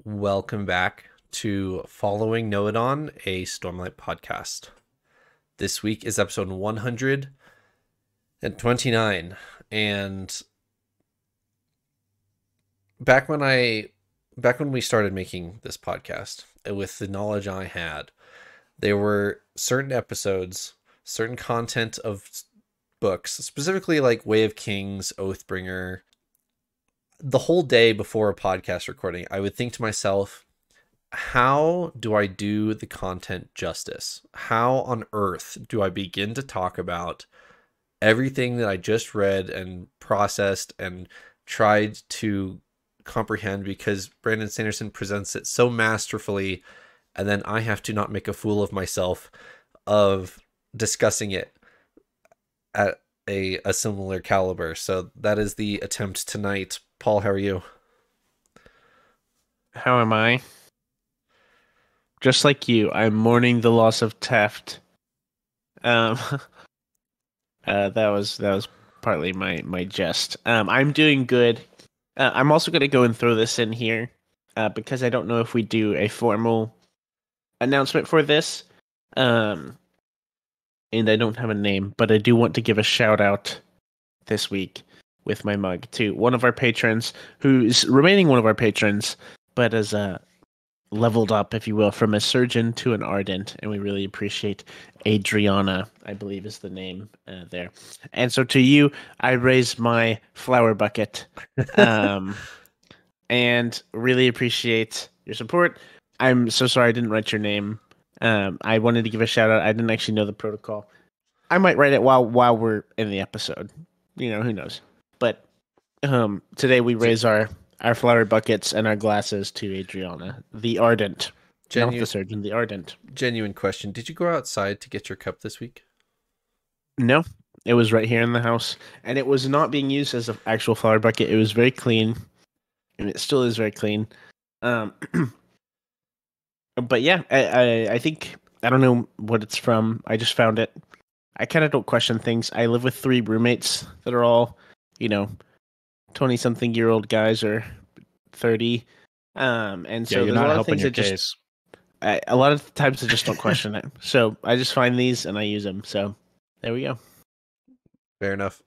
Welcome back to Following Noadon, a Stormlight podcast. This week is episode 129, and back when we started making this podcast, with the knowledge I had, there were certain episodes, certain content of books, specifically like Way of Kings, Oathbringer. The whole day before a podcast recording, I would think to myself, how do I do the content justice? How on earth do I begin to talk about everything that I just read and processed and tried to comprehend, because Brandon Sanderson presents it so masterfully, and then I have to not make a fool of myself of discussing it at a similar caliber. So that is the attempt tonight. Paul, how are you? How am I? Just like you, I'm mourning the loss of Taft. That was partly my jest. I'm doing good. I'm also going to go and throw this in here because I don't know if we do a formal announcement for this. And I don't have a name, but I do want to give a shout out this week with my mug to one of our patrons, who's remaining one of our patrons, but has leveled up, if you will, from a surgeon to an ardent, and we really appreciate Adriana, I believe is the name there. And so to you, I raise my flower bucket, and really appreciate your support. I'm so sorry I didn't write your name. I wanted to give a shout out. I didn't actually know the protocol. I might write it while we're in the episode. You know, who knows? But today we raise our flower buckets and our glasses to Adriana, the ardent. Not the surgeon, the ardent. Genuine question. Did you go outside to get your cup this week? No, it was right here in the house. And it was not being used as an actual flower bucket. It was very clean. And it still is very clean. But yeah, I think, I don't know what it's from. I just found it. I kind of don't question things. I live with 3 roommates that are all, 20-something-year-old guys or 30. And so you're there's not a lot of helping things your that case. a lot of times I just don't question it. So I just find these and I use them. So there we go. Fair enough.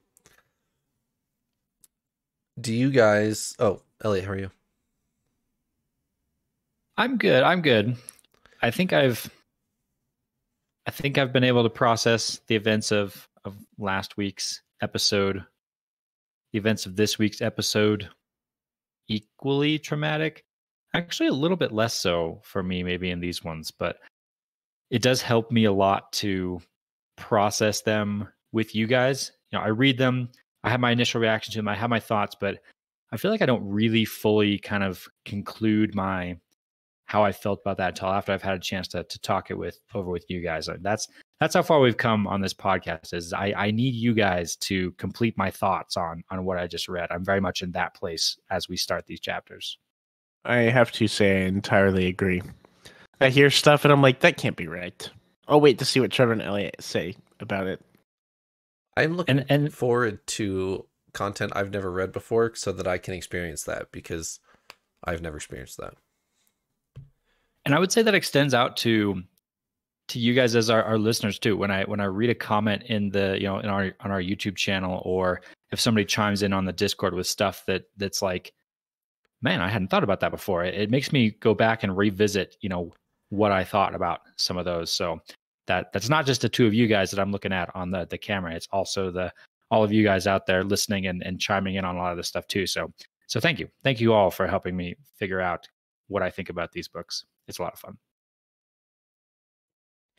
Do you guys... Oh, Elliot, how are you? I'm good. I think I've been able to process the events of last week's episode, the events of this week's episode, equally traumatic. Actually, a little bit less so for me, maybe in these ones, but it does help me a lot to process them with you guys. I read them, I have my initial reaction to them, I have my thoughts, but I feel like I don't really fully kind of conclude how I felt about that until after I've had a chance to talk it over with you guys. That's how far we've come on this podcast. Is I need you guys to complete my thoughts on what I just read. I'm very much in that place as we start these chapters. I have to say I entirely agree. I hear stuff and I'm like, that can't be right. I'll wait to see what Trevor and Elliot say about it. I'm looking forward to content I've never read before so that I can experience that, because I've never experienced that. And I would say that extends out to you guys as our listeners too. When I read a comment in the on our YouTube channel, or if somebody chimes in on the Discord with stuff that's like, man, I hadn't thought about that before. It makes me go back and revisit what I thought about some of those. So that's not just the 2 of you guys that I'm looking at on the camera. It's also all of you guys out there listening and chiming in on a lot of this stuff too. So thank you all for helping me figure out what I think about these books. It's a lot of fun.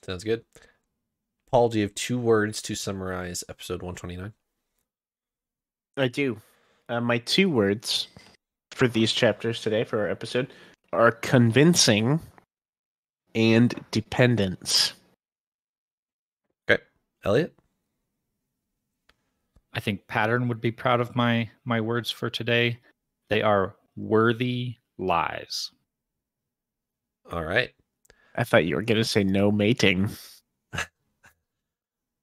Sounds good. Paul, do you have 2 words to summarize episode 129? I do. My 2 words for these chapters today, for our episode, are convincing and dependence. Okay. Elliot? I think Pattern would be proud of my words for today. They are worthy lies. All right. I thought you were going to say no mating.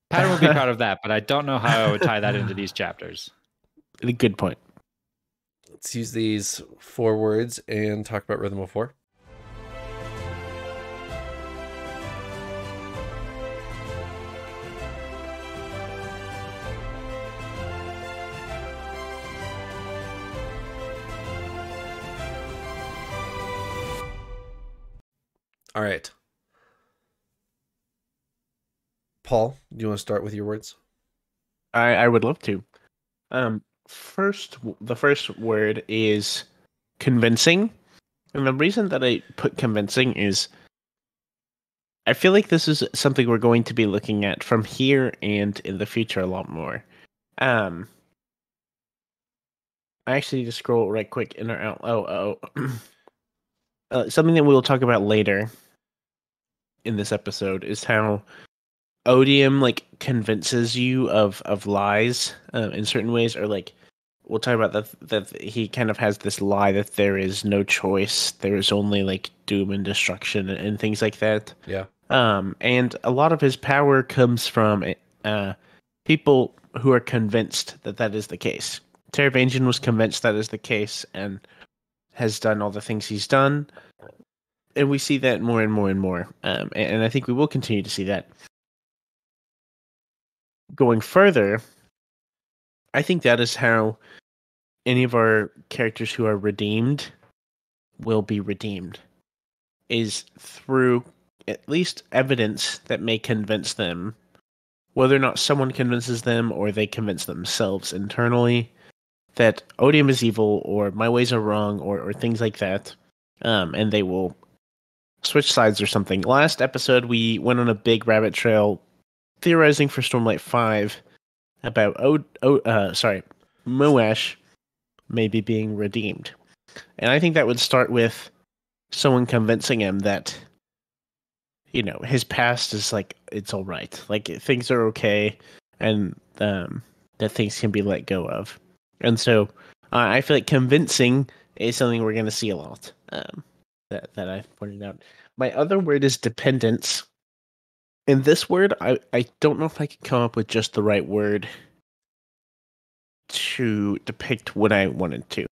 Pattern would be proud of that, but I don't know how I would tie that into these chapters. A good point. Let's use these 4 words and talk about Rhythm of 4. All right. Paul, do you want to start with your words? I would love to. The first word is convincing. And the reason that I put convincing is I feel like this is something we're going to be looking at from here and in the future a lot more. I actually need to scroll right quick in our something that we'll talk about later in this episode is how Odium like convinces you of lies in certain ways, or like we'll talk about that he kind of has this lie that there is no choice, there is only like doom and destruction and things like that. Yeah. And a lot of his power comes from people who are convinced that that is the case. Teravangian was convinced that is the case and has done all the things he's done. And we see that more and more and more. And I think we will continue to see that. Going further, I think that is how any of our characters who are redeemed will be redeemed, is through at least evidence that may convince them, whether or not someone convinces them or they convince themselves internally, that Odium is evil or my ways are wrong or things like that, and they will switch sides or something. Last episode, we went on a big rabbit trail theorizing for Stormlight 5 about Moash maybe being redeemed. And I think that would start with someone convincing him that, you know, his past is like, it's all right. Like, things are okay, and that things can be let go of. And so I feel like convincing is something we're going to see a lot, that I pointed out. My other word is dependence. In this word, I don't know if I can come up with just the right word to depict what I wanted to.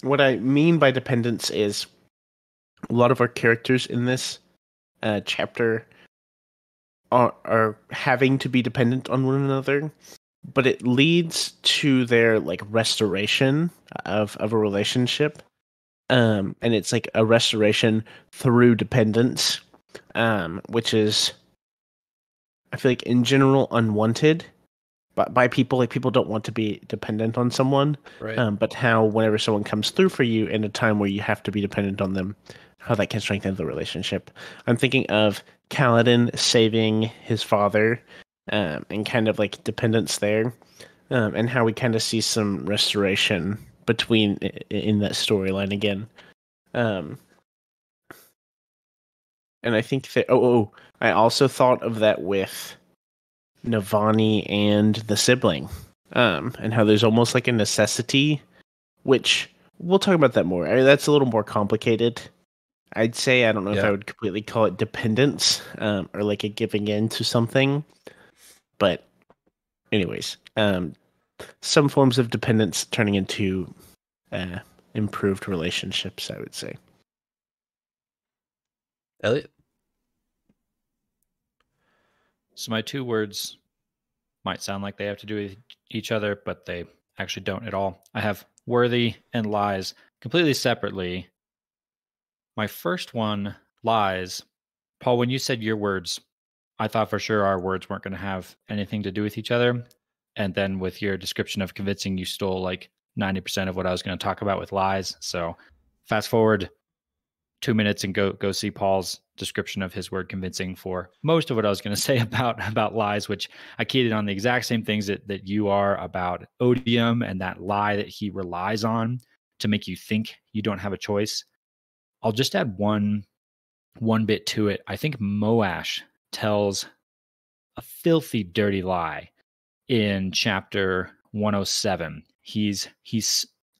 What I mean by dependence is a lot of our characters in this chapter are having to be dependent on one another, but it leads to their like restoration of a relationship, and it's like a restoration through dependence, which is, I feel like in general unwanted, but by people. Like, people don't want to be dependent on someone, Right. but how whenever someone comes through for you in a time where you have to be dependent on them, how that can strengthen the relationship. I'm thinking of Kaladin saving his father, and kind of like dependence there, and how we kind of see some restoration between in that storyline again. And I think that I also thought of that with Navani and the sibling, and how there's almost like a necessity, which we'll talk about that more. I mean, that's a little more complicated. I'd say, I don't know if I would completely call it dependence, or like a giving in to something, but anyways, some forms of dependence turning into improved relationships, I would say. Elliot? So my 2 words might sound like they have to do with each other, but they actually don't at all. I have worthy and lies completely separately. My first one, lies. Paul, when you said your words, I thought for sure our words weren't going to have anything to do with each other. And then with your description of convincing, you stole like 90% of what I was going to talk about with lies. So fast forward 2 minutes and go see Paul's description of his word convincing for most of what I was going to say about lies, which I keyed in on the exact same things that you are about Odium and that lie that he relies on to make you think you don't have a choice. I'll just add one bit to it. I think Moash tells a filthy, dirty lie in chapter 107. He's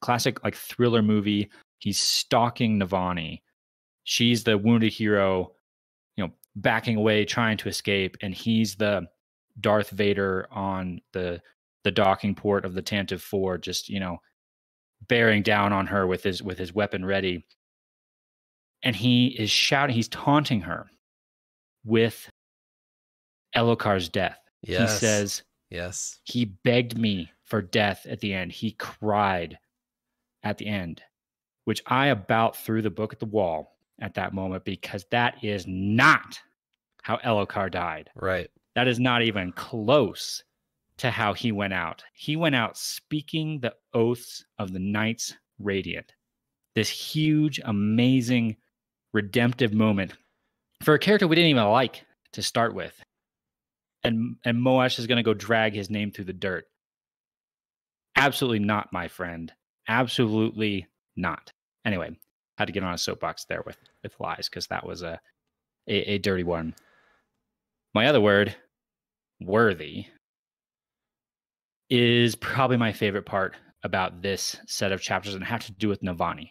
classic like thriller movie. He's stalking Navani. She's the wounded hero, backing away, trying to escape, and he's the Darth Vader on the docking port of the Tantive 4, just bearing down on her with his weapon ready. And he is shouting, he's taunting her with Elokar's death. Yes. He says, yes, he begged me for death at the end. He cried at the end, which I about threw the book at the wall at that moment, because that is not how Elokar died. right. That is not even close to how he went out. He went out speaking the oaths of the Knights Radiant. This huge, amazing, redemptive moment for a character we didn't even like to start with. And Moash is going to go drag his name through the dirt. Absolutely not, my friend. Absolutely not. Anyway, had to get on a soapbox there with lies, because that was a dirty one. My other word, worthy, is probably my favorite part about this set of chapters, and it had to do with Navani.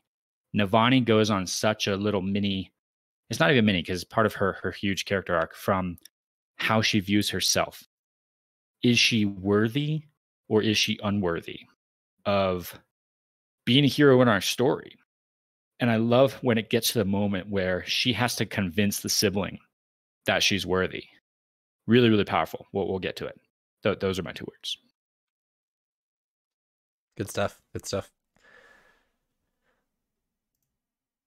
Navani goes on such a little mini, it's not even mini because it's part of her huge character arc, from how she views herself. Is she worthy or is she unworthy of being a hero in our story? And I love when it gets to the moment where she has to convince the sibling that she's worthy. Really, really powerful. We'll get to it. Those are my two words. Good stuff. Good stuff.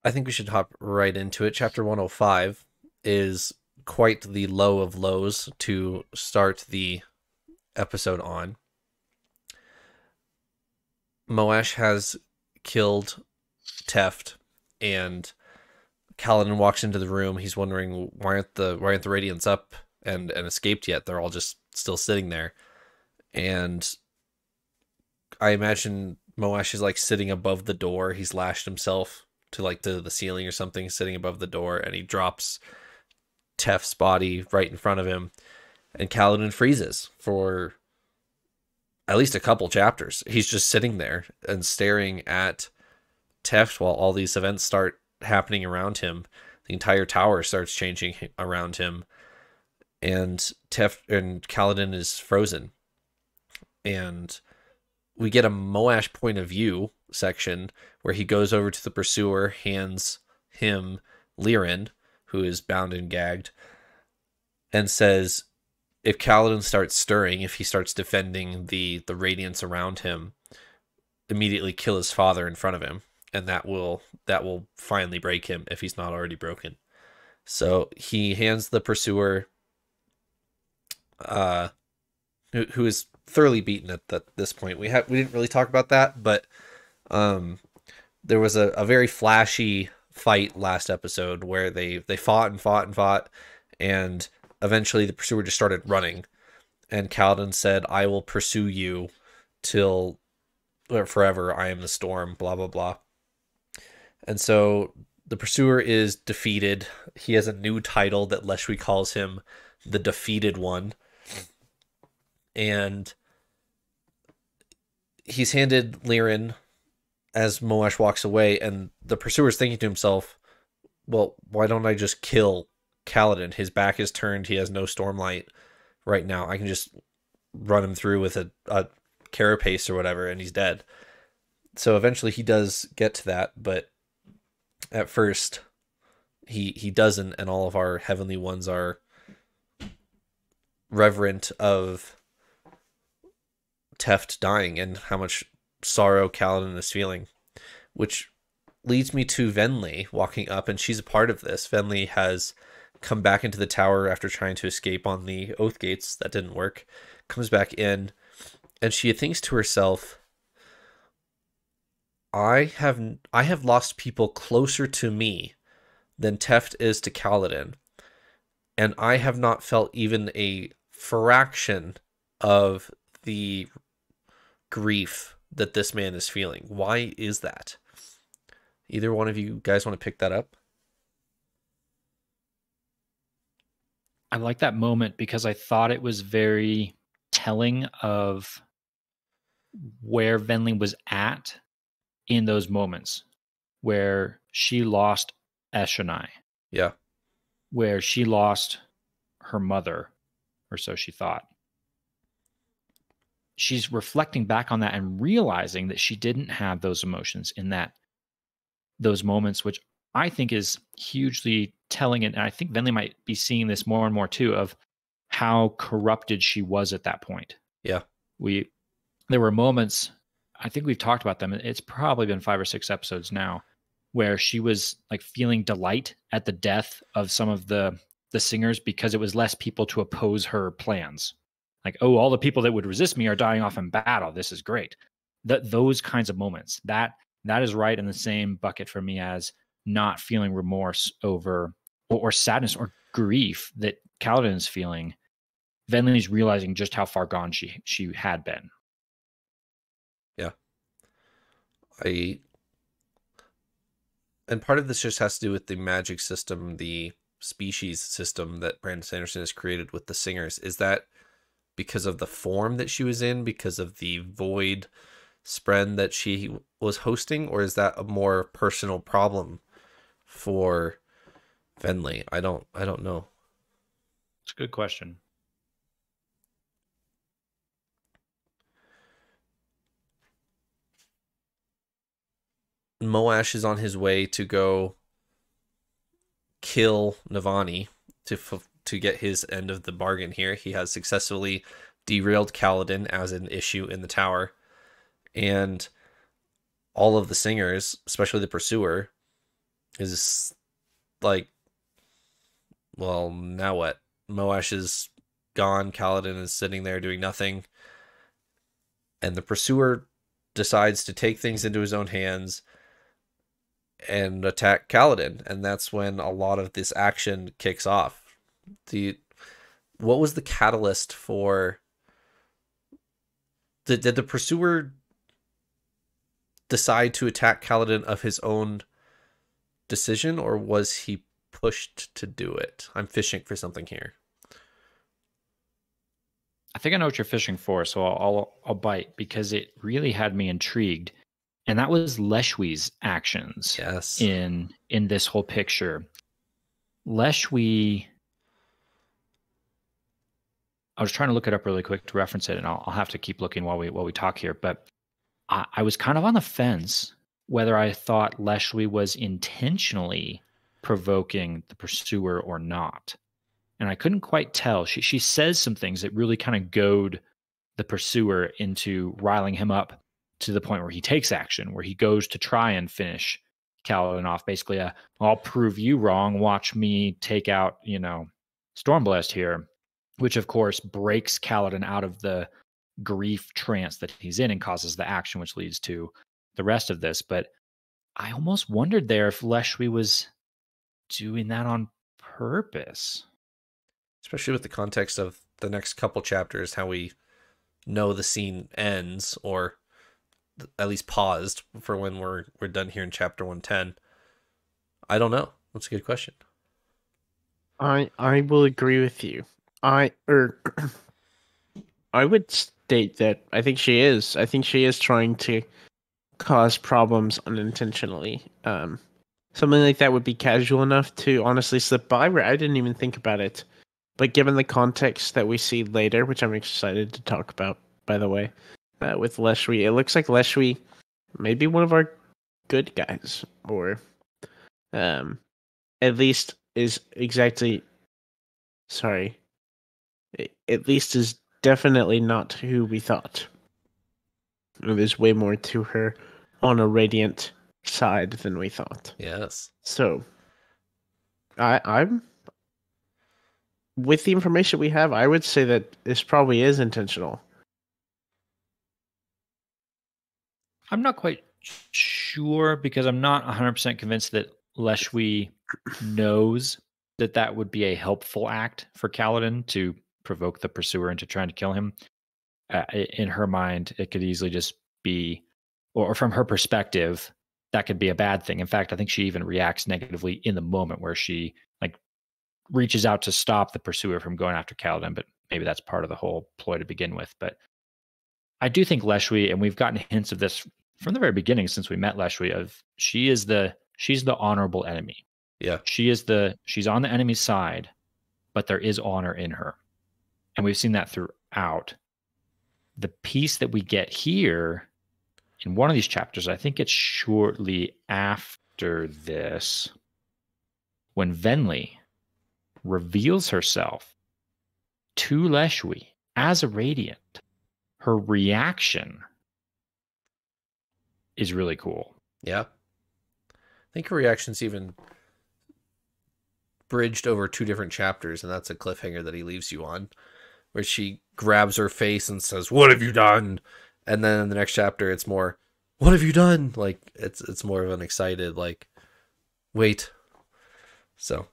I think we should hop right into it. Chapter 105 is quite the low of lows to start the episode on. Moash has killed Teft, and Kaladin walks into the room. He's wondering why aren't the Radiants up and escaped yet? They're all just still sitting there. And I imagine Moash is like sitting above the door. He's lashed himself to like the ceiling or something, sitting above the door, and he drops Teft's body right in front of him, and Kaladin freezes for at least a couple chapters. He's just sitting there and staring at Teft while all these events start happening around him. The entire tower starts changing around him, and Kaladin is frozen. And we get a Moash point of view section where he goes over to the pursuer, hands him Lirin, who is bound and gagged, and says, if Kaladin starts stirring, if he starts defending the radiance around him, immediately kill his father in front of him, and that will finally break him if he's not already broken. So he hands the pursuer, who is thoroughly beaten at this point. We didn't really talk about that, but there was a very flashy fight last episode where they fought and fought and fought, and eventually the pursuer just started running, and Kaladin said, I will pursue you till forever. I am the storm, blah blah blah. And so the pursuer is defeated. He has a new title that Leshwi calls him the Defeated One, and he's handed Lirin as Moash walks away, and the pursuer's thinking to himself, well, why don't I just kill Kaladin? His back is turned. He has no Stormlight right now. I can just run him through with a carapace or whatever, and he's dead. So eventually he does get to that, but at first he doesn't, and all of our heavenly ones are reverent of Teft dying and how much sorrow Kaladin is feeling, which leads me to Venli walking up, and she's a part of this. Venli has come back into the tower after trying to escape on the Oath Gates. That didn't work. Comes back in, and she thinks to herself, I have lost people closer to me than Teft is to Kaladin, and I have not felt even a fraction of the grief that this man is feeling. Why is that? Either one of you guys want to pick that up? I like that moment because I thought it was very telling of where Venli was at in those moments where she lost Eshonai. Yeah. Where she lost her mother, or so she thought. she's reflecting back on that and realizing that she didn't have those emotions in those moments, which I think is hugely telling. And I think Venli might be seeing this more and more too, of how corrupted she was at that point. Yeah. There were moments, I think we've talked about them. It's probably been 5 or 6 episodes now, where she was like feeling delight at the death of some of the singers because it was less people to oppose her plans. Like, oh, all the people that would resist me are dying off in battle. This is great. Those kinds of moments, that is right in the same bucket for me as not feeling remorse over or sadness or grief that Kaladin is feeling. Venli's realizing just how far gone she had been. Yeah. And part of this just has to do with the magic system, the species system that Brandon Sanderson has created with the singers. Is that because of the form that she was in, because of the void spren that she was hosting, or is that a more personal problem for Venli? I don't know. It's a good question. Moash is on his way to go kill Navani to get his end of the bargain here. He has successfully derailed Kaladin as an issue in the tower, and all of the singers, especially the pursuer, is like, well, now what? Moash is gone, Kaladin is sitting there doing nothing, and the pursuer decides to take things into his own hands and attack Kaladin, and that's when a lot of this action kicks off. What was the catalyst for... Did the pursuer decide to attack Kaladin of his own decision, or was he pushed to do it? I'm fishing for something here. I think I know what you're fishing for, so I'll bite, because it really had me intrigued. And that was Leshwi's actions. Yes. In this whole picture. Leshwi, I was trying to look it up really quick to reference it, and I'll have to keep looking while we talk here. But I was kind of on the fence whether I thought Leshwi was intentionally provoking the pursuer or not. And I couldn't quite tell. She says some things that really kind of goad the pursuer into riling him up to the point where he takes action, where he goes to try and finish Kaladin off. Basically, I'll prove you wrong. Watch me take out, Stormblast here, which of course breaks Kaladin out of the grief trance that he's in and causes the action, which leads to the rest of this. But I almost wondered there if Leshwi was doing that on purpose. Especially with the context of the next couple chapters, how we know the scene ends, or at least paused for when we're done here in chapter 110. I don't know. That's a good question. I will agree with you. I would state that I think she is. I think she is trying to cause problems unintentionally. Something like that would be casual enough to honestly slip by, where I didn't even think about it. But given the context that we see later, which I'm excited to talk about, by the way, with Leshwi, it looks like Leshwi may be one of our good guys, or at least is exactly... Sorry. At least is definitely not who we thought. There's way more to her on a radiant side than we thought. Yes. So, I'm... With the information we have, I would say that this probably is intentional. I'm not quite sure, because I'm not 100% convinced that Leshwi knows that would be a helpful act for Kaladin to provoke the pursuer into trying to kill him. In her mind, it could easily just be, or from her perspective, that could be a bad thing. In fact, I think she even reacts negatively in the moment, where she reaches out to stop the pursuer from going after Kaladin, but maybe that's part of the whole ploy to begin with. But I do think Leshwi, and we've gotten hints of this from the very beginning since we met Leshwi, of she's the honorable enemy. Yeah. She's on the enemy's side, but there is honor in her. And we've seen that throughout. the piece that we get here in one of these chapters, I think it's shortly after this, when Venli reveals herself to Leshwi as a Radiant, her reaction is really cool. Yeah. I think her reaction's even bridged over 2 different chapters, and that's a cliffhanger that he leaves you on, where she grabs her face and says, "What have you done?" And then in the next chapter, it's more, "What have you done?" Like, it's more of an excited, like, wait. So.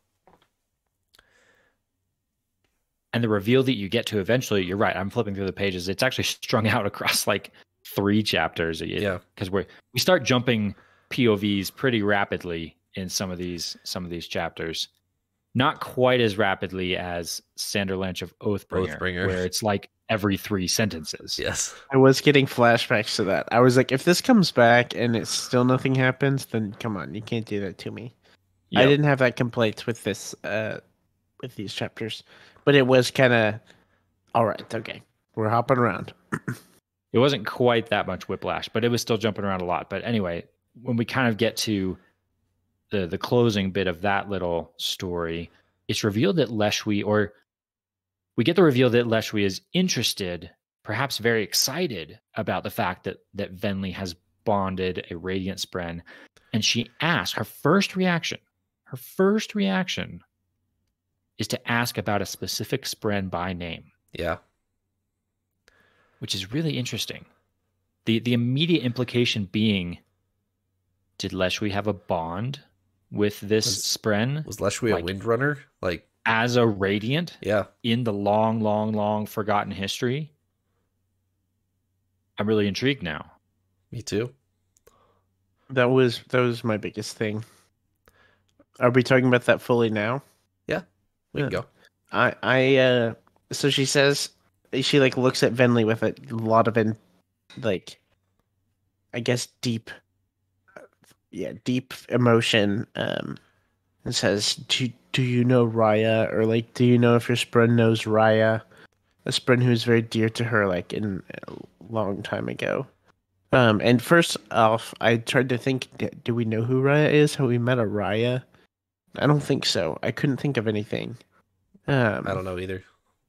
And the reveal that you get to eventually, you're right, I'm flipping through the pages. It's actually strung out across like 3 chapters. Yeah. Because we start jumping POVs pretty rapidly in some of these chapters. Not quite as rapidly as Sanderlanche of Oathbringer, where it's like every 3 sentences. Yes. I was getting flashbacks to that. I was like, if this comes back and it's still nothing happens, then come on, you can't do that to me. Yep. I didn't have that complaint with this, with these chapters, but it was kind of, all right, okay, we're hopping around. It wasn't quite that much whiplash, but it was still jumping around a lot. But anyway, when we kind of get to the closing bit of that little story, it's revealed that Leshwi, or we get the reveal that Leshwi is interested, perhaps very excited about the fact that Venli has bonded a Radiant Spren. And she asks, her first reaction is to ask about a specific Spren by name. Yeah. Which is really interesting. The immediate implication being, did Leshwi have a bond with this Spren? Was Leshwi like, a Windrunner? Like, as a Radiant? Yeah. In the long, long, long forgotten history? I'm really intrigued now. Me too. That was my biggest thing. Are we talking about that fully now? Yeah. We can go. So she says, she like looks at Venli with a lot of I guess deep emotion, and says, do you know Raya? Or like, do you know if your Spren knows Raya? A Spren who's very dear to her, like in a long time ago. And first off, I tried to think, do we know who Raya is? Have we met a Raya? I don't think so. I couldn't think of anything. I don't know either,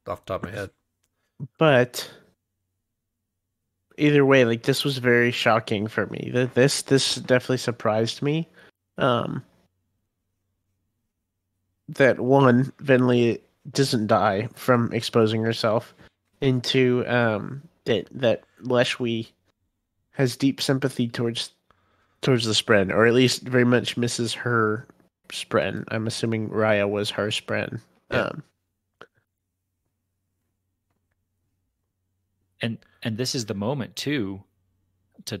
off the top of my head. But either way, like, this was very shocking for me. This definitely surprised me. That one, Venli doesn't die from exposing herself, into that Leshwi has deep sympathy towards the Spren, or at least very much misses her Spren. I'm assuming Raya was her Spren. Yeah. And this is the moment too, to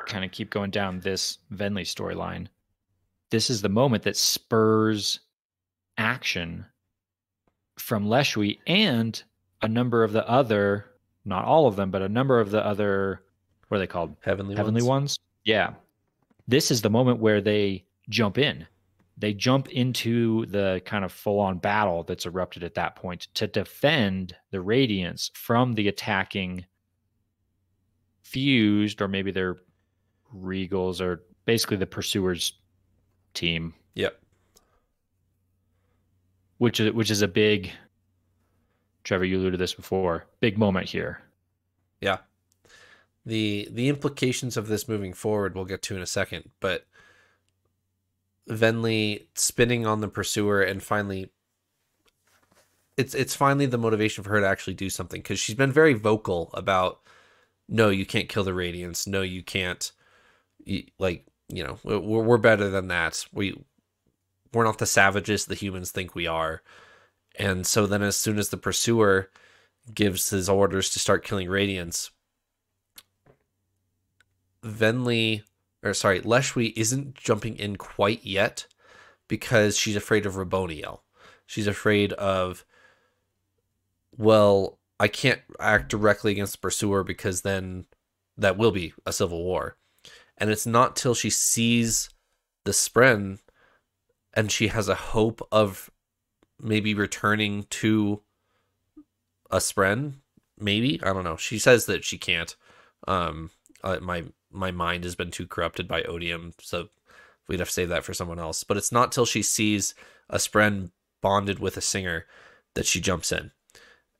kind of keep going down this Venli storyline. This is the moment that spurs action from Leshwi and a number of the other, not all of them, but a number of the other, what are they called? Heavenly ones? Yeah. This is the moment where they jump in. They jump into the kind of full-on battle that's erupted at that point to defend the Radiants from the attacking Fused, or maybe they're Regals, or basically the Pursuers team. Yep. Which is a big, Trevor, you alluded to this before, big moment here. Yeah. The implications of this moving forward we'll get to in a second, but Venli spinning on the Pursuer, and finally it's finally the motivation for her to actually do something, because she's been very vocal about, no, you can't kill the Radiants, no, you can't, we're better than that, we're not the savages the humans think we are. And so then as soon as the Pursuer gives his orders to start killing Radiants, Leshwi isn't jumping in quite yet, because she's afraid of Raboniel. She's afraid of, well, I can't act directly against the Pursuer, because then that will be a civil war. And it's not till she sees the Spren and she has a hope of maybe returning to a Spren maybe, I don't know. She says that she can't. My mind has been too corrupted by odium, so we'd have to save that for someone else. But it's not till she sees a Spren bonded with a singer that she jumps in.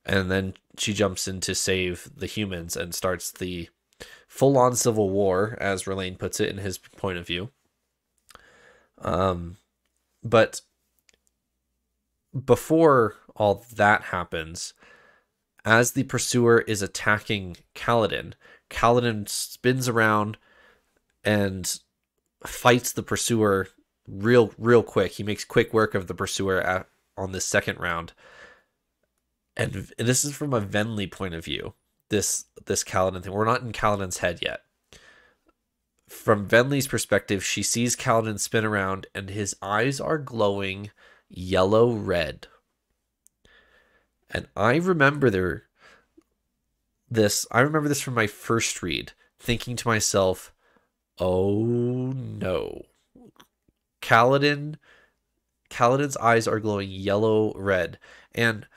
And then she jumps in to save the humans and starts the full-on civil war, as R'laine puts it in his point of view. But before all that happens, as the pursuer is attacking Kaladin, Kaladin spins around and fights the pursuer real quick. He makes quick work of the pursuer on this second round. And this is from a Venli point of view, this Kaladin thing. We're not in Kaladin's head yet. From Venli's perspective, she sees Kaladin spin around and his eyes are glowing yellow-red. And I remember this from my first read, thinking to myself, oh no. Kaladin's eyes are glowing yellow-red. And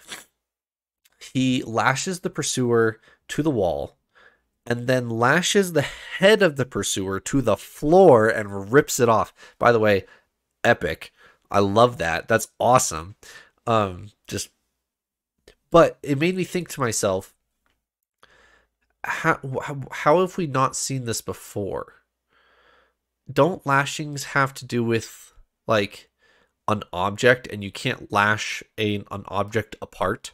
he lashes the pursuer to the wall and then lashes the head of the pursuer to the floor and rips it off. By the way, epic. I love that. That's awesome. But it made me think to myself, how have we not seen this before? Don't lashings have to do with like an object, and you can't lash an object apart?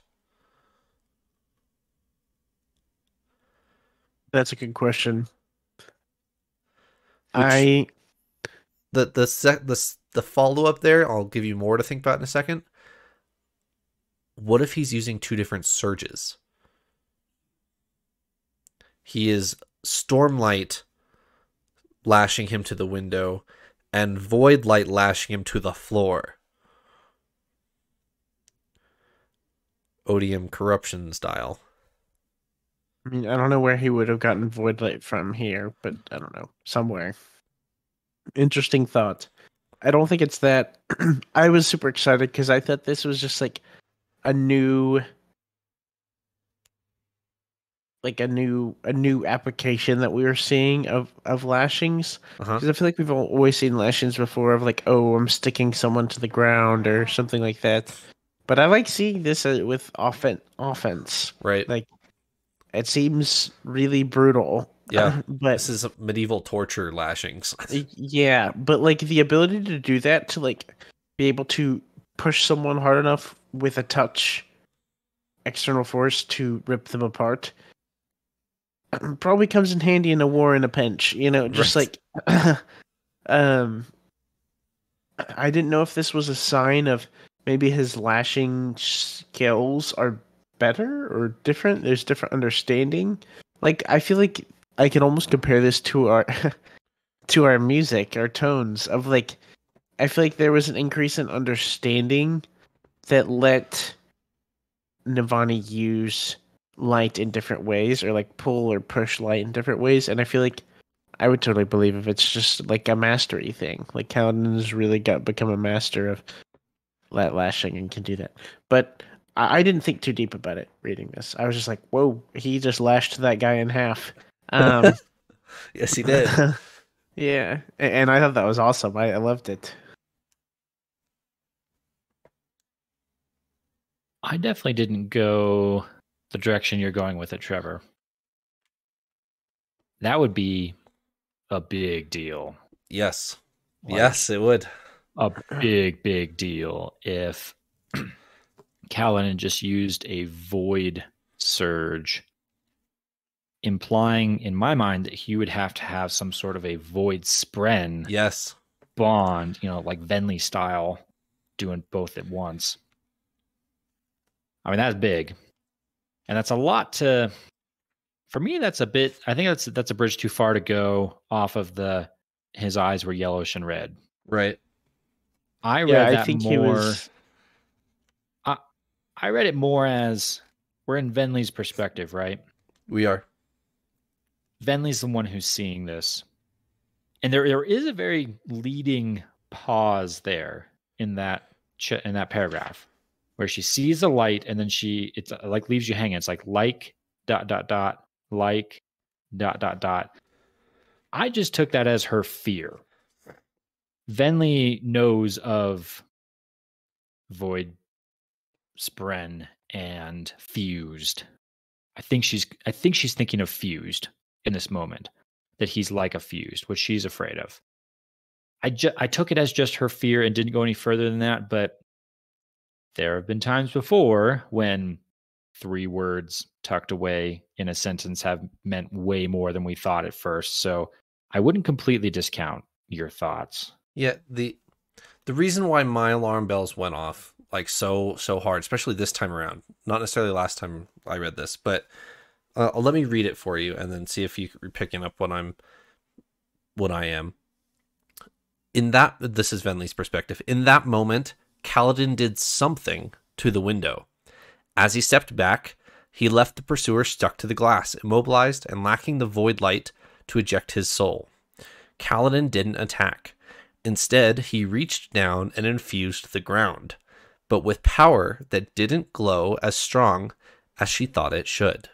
That's a good question. The follow up there, I'll give you more to think about in a second. What if he's using two different surges? He is Stormlight lashing him to the window and Voidlight lashing him to the floor. Odium corruption style. I mean, I don't know where he would have gotten Voidlight from here, but I don't know. Somewhere. Interesting thought. I don't think it's that. I was super excited because I thought this was just like a new application that we were seeing of lashings. Because I feel like we've always seen lashings before of like, oh, I'm sticking someone to the ground or something like that. But I like seeing this with offense. Right. Like, it seems really brutal. Yeah, but this is medieval torture lashings. Yeah, but like the ability to do that, to like be able to push someone hard enough with a touch, external force to rip them apart, probably comes in handy in a war in a pinch. You know, just right. like, I didn't know if this was a sign of maybe his lashing skills are better or different. There's different understanding. Like, I feel like I can almost compare this to our to our music, our tones of like, I feel like there was an increase in understanding that let Navani use light in different ways, or like pull or push light in different ways. And I feel like I would totally believe if it's just like a mastery thing. Like Kaladin has really become a master of lashing and can do that. But I didn't think too deep about it reading this. I was just like, whoa, he just lashed that guy in half. Yes, he did. Yeah, and I thought that was awesome. I loved it. I definitely didn't go the direction you're going with it, Trevor. That would be a big deal. Yes. Yes, it would. A big deal if Kaladin just used a void surge, implying in my mind that he would have to have some sort of a void spren bond, you know, like Venli style, doing both at once. I mean, that's big. And that's a lot to, for me, that's a bit, I think that's a bridge too far to go off of his eyes were yellowish and red. Right. I read I read it more as we're in Venli's perspective, right? We are. Venli's the one who's seeing this. And there is a very leading pause there in that paragraph where she sees the light and then it's like leaves you hanging. It's like dot dot dot like dot dot dot. I just took that as her fear. Venli knows of Void Spren and Fused. I think she's thinking of Fused in this moment, that he's like a Fused, which she's afraid of. I took it as just her fear and didn't go any further than that, but there have been times before when 3 words tucked away in a sentence have meant way more than we thought at first. So I wouldn't completely discount your thoughts. Yeah, the reason why my alarm bells went off like so hard, especially this time around, not necessarily last time I read this, but let me read it for you and then see if you're picking up what I am. This is Venli's perspective. In that moment, Kaladin did something to the window. As he stepped back, he left the pursuer stuck to the glass, immobilized and lacking the void light to eject his soul. Kaladin didn't attack. Instead, he reached down and infused the ground, but with power that didn't glow as strong as she thought it should.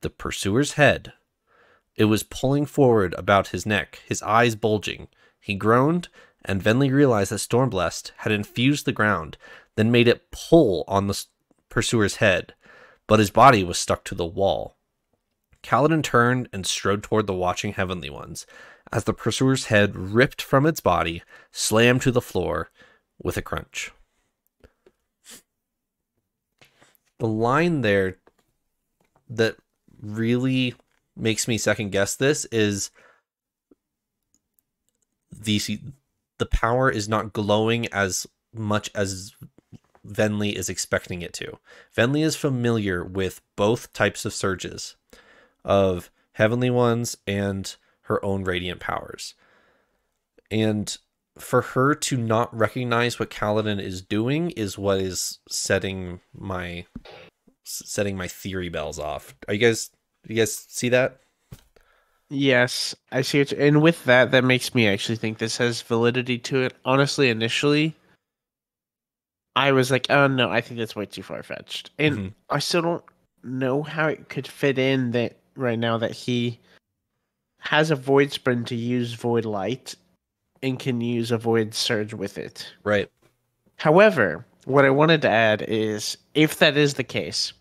The pursuer's head. It was pulling forward about his neck, his eyes bulging. He groaned, and Venli realized that Stormblessed had infused the ground, then made it pull on the pursuer's head, but his body was stuck to the wall. Kaladin turned and strode toward the watching Heavenly Ones, as the pursuer's head ripped from its body, slammed to the floor with a crunch. The line there that really makes me second guess this is the power is not glowing as much as Venli is expecting it to. Venli is familiar with both types of surges of Heavenly Ones and her own radiant powers. And for her to not recognize what Kaladin is doing is what is setting my theory bells off. Do you guys see that? Yes, I see it. And with that makes me actually think this has validity to it. Honestly, initially, I was like, oh no, I think that's way too far-fetched. And I still don't know how it could fit in that right now that he has a void sprint to use void light and can use a void surge with it. Right. However, what I wanted to add is, if that is the case,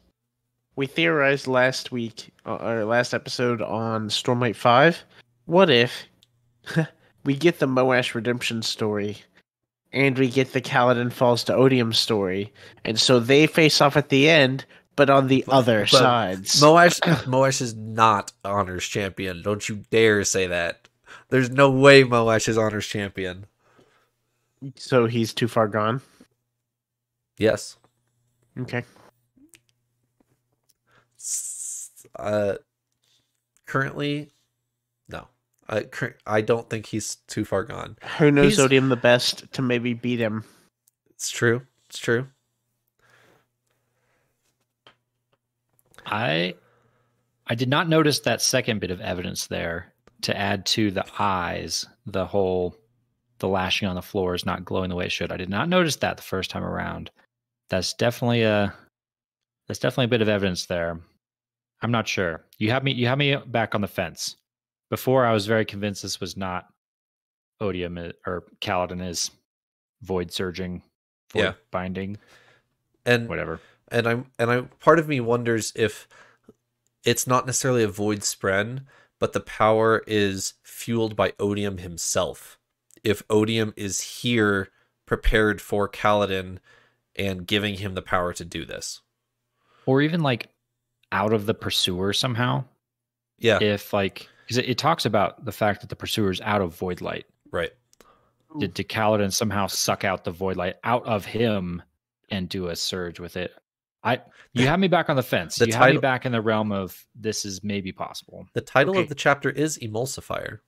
we theorized last week, or last episode on Stormlight 5, what if we get the Moash redemption story and we get the Kaladin Falls to Odium story, and so they face off at the end, but on the other sides. Moash is not Honors Champion. Don't you dare say that. There's no way Moash is Honors Champion. So he's too far gone? Yes. Okay. Currently, no. I don't think he's too far gone. Who knows Odium the best to maybe beat him? It's true. I did not notice that second bit of evidence there to add to the eyes, the lashing on the floor is not glowing the way it should. I did not notice that the first time around. That's definitely a bit of evidence there. I'm not sure. You have me back on the fence. Before I was very convinced this was not Odium or Kaladin is void surging, void binding, and whatever. And I part of me wonders if it's not necessarily a void spren, but the power is fueled by Odium himself. If Odium is here prepared for Kaladin and giving him the power to do this. Or even like out of the pursuer somehow. Yeah. If like, because it talks about the fact that the pursuer is out of void light. Right. Did Kaladin somehow suck out the void light out of him and do a surge with it? You have me back on the fence. You have me back in the realm of this is maybe possible. The title of the chapter is Emulsifier.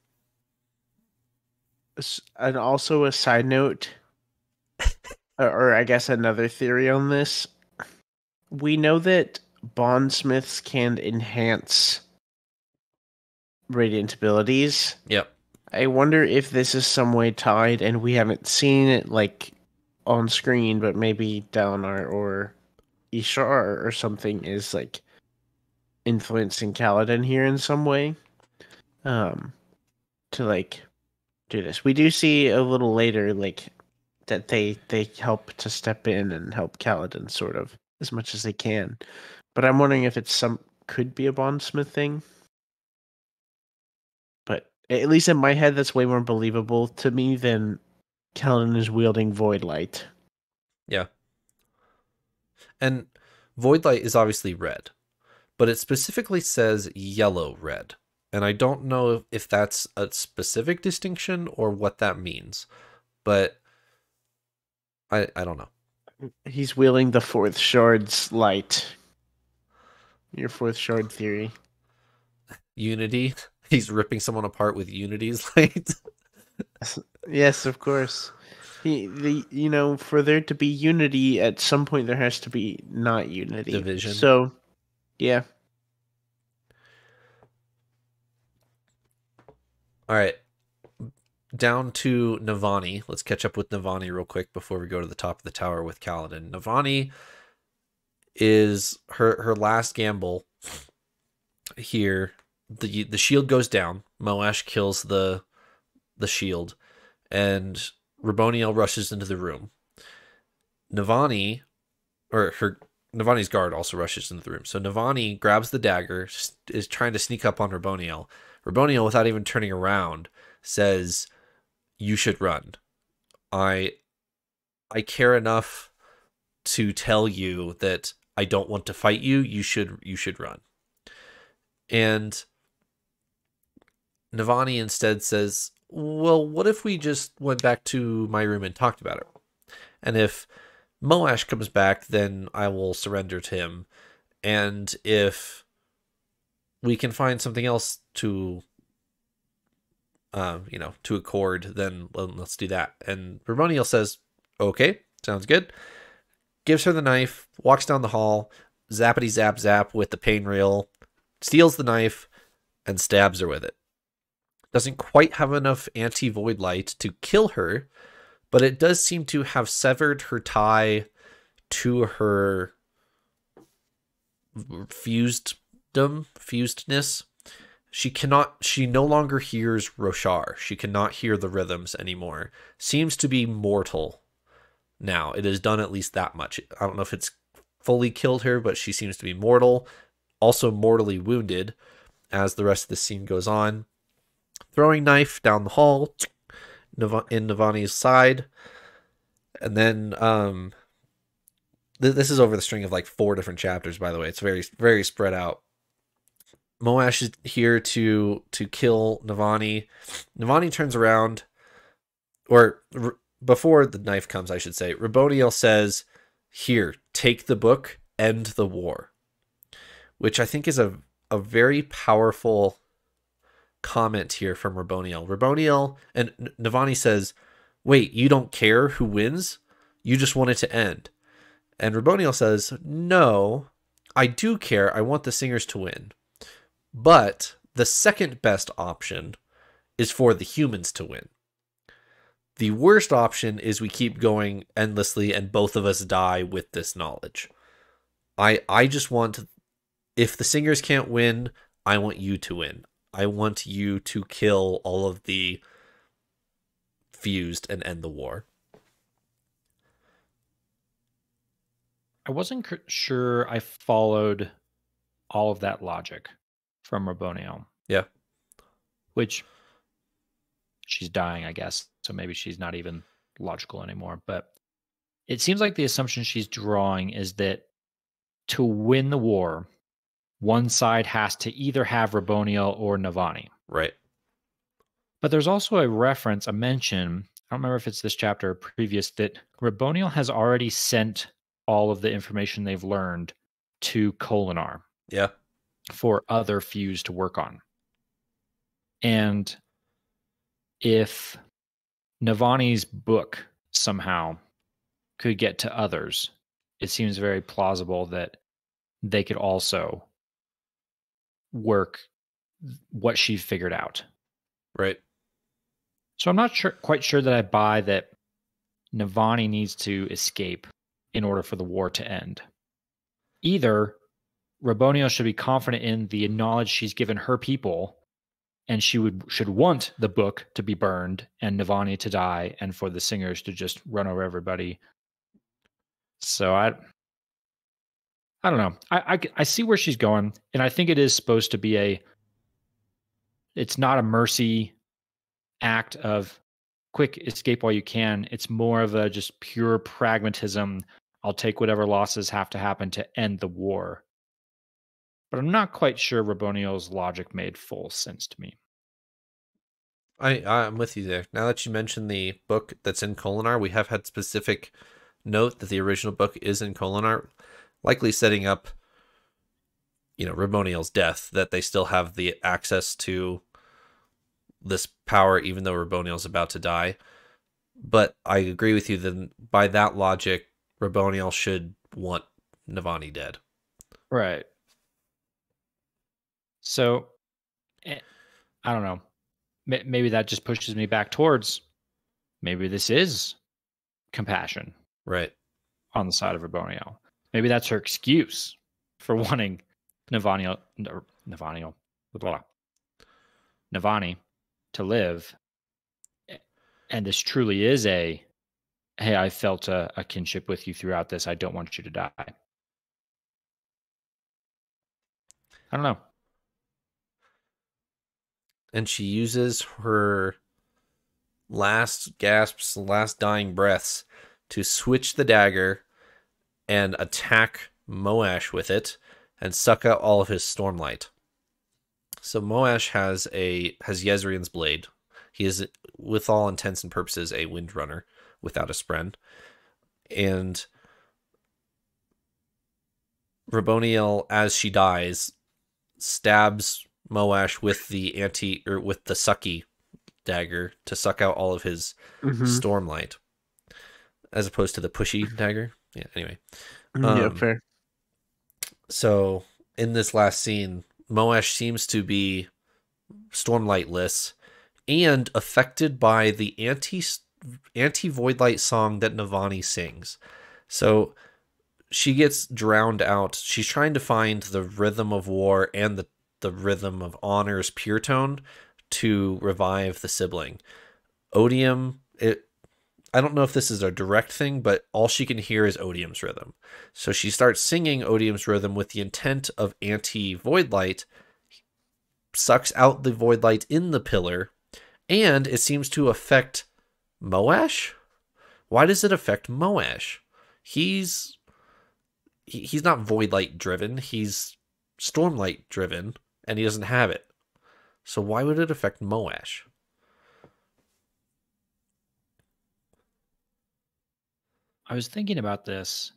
And also a side note, or I guess another theory on this. We know that bondsmiths can enhance radiant abilities. Yep. I wonder if this is some way tied, and we haven't seen it like on screen, but maybe Dalinar or Ishar or something is like influencing Kaladin here in some way. To like do this. We do see a little later like that they help to step in and help Kaladin sort of as much as they can. But I'm wondering if it's could be a bondsmith thing. But at least in my head, that's way more believable to me than Kaladin is wielding Void Light. Yeah. And Void Light is obviously red, but it specifically says yellow red. And I don't know if that's a specific distinction or what that means, but I don't know. He's wielding the fourth shard's light. Your fourth shard theory. Unity. He's ripping someone apart with Unity's light. Yes, of course. For there to be unity, at some point there has to be not unity. Division. So, yeah. All right. Down to Navani. Let's catch up with Navani real quick before we go to the top of the tower with Kaladin. Navani is her last gamble here. The shield goes down. Moash kills the shield, and Raboniel rushes into the room. Navani's guard also rushes into the room. So Navani grabs the dagger, is trying to sneak up on Raboniel. Raboniel, without even turning around, says, "You should run. I care enough to tell you that I don't want to fight you. You should run." And Navani instead says, "Well, what if we just went back to my room and talked about it? And if Moash comes back, then I will surrender to him. And if we can find something else to accord, then let's do that." And Raboniel says, "Okay, sounds good." Gives her the knife, walks down the hall, zappity zap zap with the pain reel, steals the knife, and stabs her with it. Doesn't quite have enough anti-void light to kill her, but it does seem to have severed her tie to her fusedness. She no longer hears Roshar. She cannot hear the rhythms anymore. Seems to be mortal now. It has done at least that much. I don't know if it's fully killed her, but she seems to be mortal. Also mortally wounded as the rest of the scene goes on. Throwing knife down the hall in Navani's side. And then this is over the string of like 4 different chapters, by the way. It's very, very spread out. Moash is here to kill Navani. Navani turns around, or before the knife comes, I should say, Raboniel says, "Here, take the book, end the war." Which I think is a very powerful comment here from Raboniel. Raboniel and Navani says, "Wait, you don't care who wins? You just want it to end." And Raboniel says, "No, I do care. I want the singers to win. But the second best option is for the humans to win. The worst option is we keep going endlessly and both of us die with this knowledge. I just want, if the singers can't win, I want you to win. I want you to kill all of the fused and end the war." I wasn't sure I followed all of that logic from Raboniel. Yeah. Which, she's dying, I guess, so maybe she's not even logical anymore. But it seems like the assumption she's drawing is that to win the war, one side has to either have Raboniel or Navani. Right. But there's also a reference, a mention, I don't remember if it's this chapter or previous, that Raboniel has already sent all of the information they've learned to Kholinar. Yeah. For other fuse to work on. And if Navani's book somehow could get to others, it seems very plausible that they could also work what she figured out. Right. So I'm not quite sure that I buy that Navani needs to escape in order for the war to end. Either Rabonio should be confident in the knowledge she's given her people, and she should want the book to be burned and Navani to die and for the singers to just run over everybody. So I don't know. I see where she's going, and I think it is supposed to be it's not a mercy act of quick escape while you can. It's more of a just pure pragmatism. I'll take whatever losses have to happen to end the war. But I'm not quite sure Rabonio's logic made full sense to me. I'm with you there. Now that you mentioned the book that's in Kholinar, we have had specific note that the original book is in Kholinar, likely setting up, Raboniel's death, that they still have the access to this power, even though Raboniel's about to die. But I agree with you that by that logic, Raboniel should want Navani dead. Right. So, I don't know. Maybe that just pushes me back towards maybe this is compassion. Right. On the side of Rabonio. Maybe that's her excuse for wanting Navani to live. And this truly is hey, I felt a kinship with you throughout this. I don't want you to die. I don't know. And she uses her last gasps, last dying breaths to switch the dagger and attack Moash with it and suck out all of his Stormlight. So Moash has Yezrian's blade. He is, with all intents and purposes, a Windrunner without a spren. And Raboniel, as she dies, stabs Moash with the sucky dagger to suck out all of his Stormlight, as opposed to the pushy dagger. Yeah. Anyway. Yeah, fair. So in this last scene, Moash seems to be Stormlightless and affected by the anti-Voidlight song that Navani sings. So she gets drowned out. She's trying to find the rhythm of war and the rhythm of honor's pure tone to revive the sibling. Odium, I don't know if this is a direct thing, but all she can hear is Odium's rhythm. So she starts singing Odium's rhythm with the intent of anti-Voidlight, sucks out the Voidlight in the pillar, and it seems to affect Moash? Why does it affect Moash? He's not Voidlight driven, he's Stormlight driven, and he doesn't have it. So why would it affect Moash? I was thinking about this,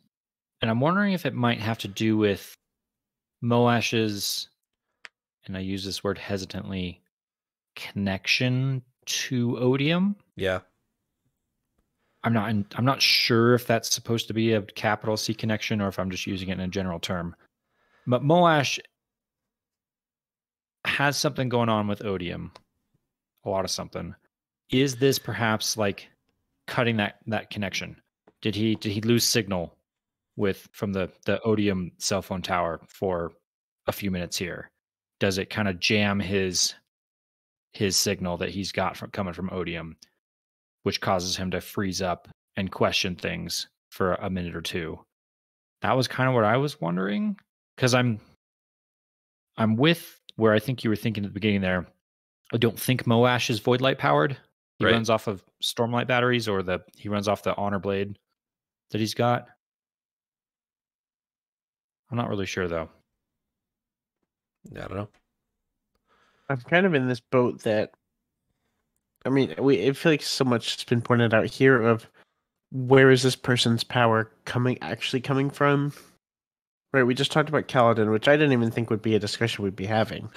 and I'm wondering if it might have to do with Moash's, and I use this word hesitantly, connection to Odium. Yeah. I'm not sure if that's supposed to be a capital C connection or if I'm just using it in a general term. But Moash has something going on with Odium. A lot of something. Is this perhaps like cutting that connection? Did he lose signal from the Odium cell phone tower for a few minutes here? Does it kind of jam his signal that he's got coming from Odium, which causes him to freeze up and question things for a minute or two? That was kind of what I was wondering, because I'm with where I think you were thinking at the beginning there. I don't think Moash is Voidlight powered. He runs off of Stormlight batteries, or he runs off the Honor Blade that he's got. I'm not really sure though. I don't know. I'm kind of in this boat that, I mean, I feel like so much has been pointed out here of where is this person's power actually coming from? Right, we just talked about Kaladin, which I didn't even think would be a discussion we'd be having.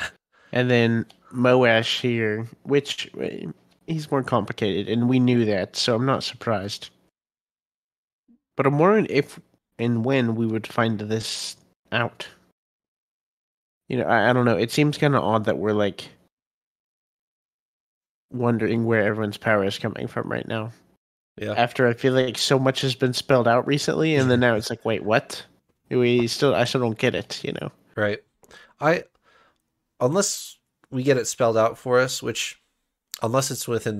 And then Moash here, which he's more complicated, and we knew that, so I'm not surprised. But I'm wondering if and when we would find this out. I don't know. It seems kind of odd that we're like wondering where everyone's power is coming from right now. Yeah. After I feel like so much has been spelled out recently, and then now it's like, wait, what? I still don't get it. Right. I unless we get it spelled out for us, which unless it's within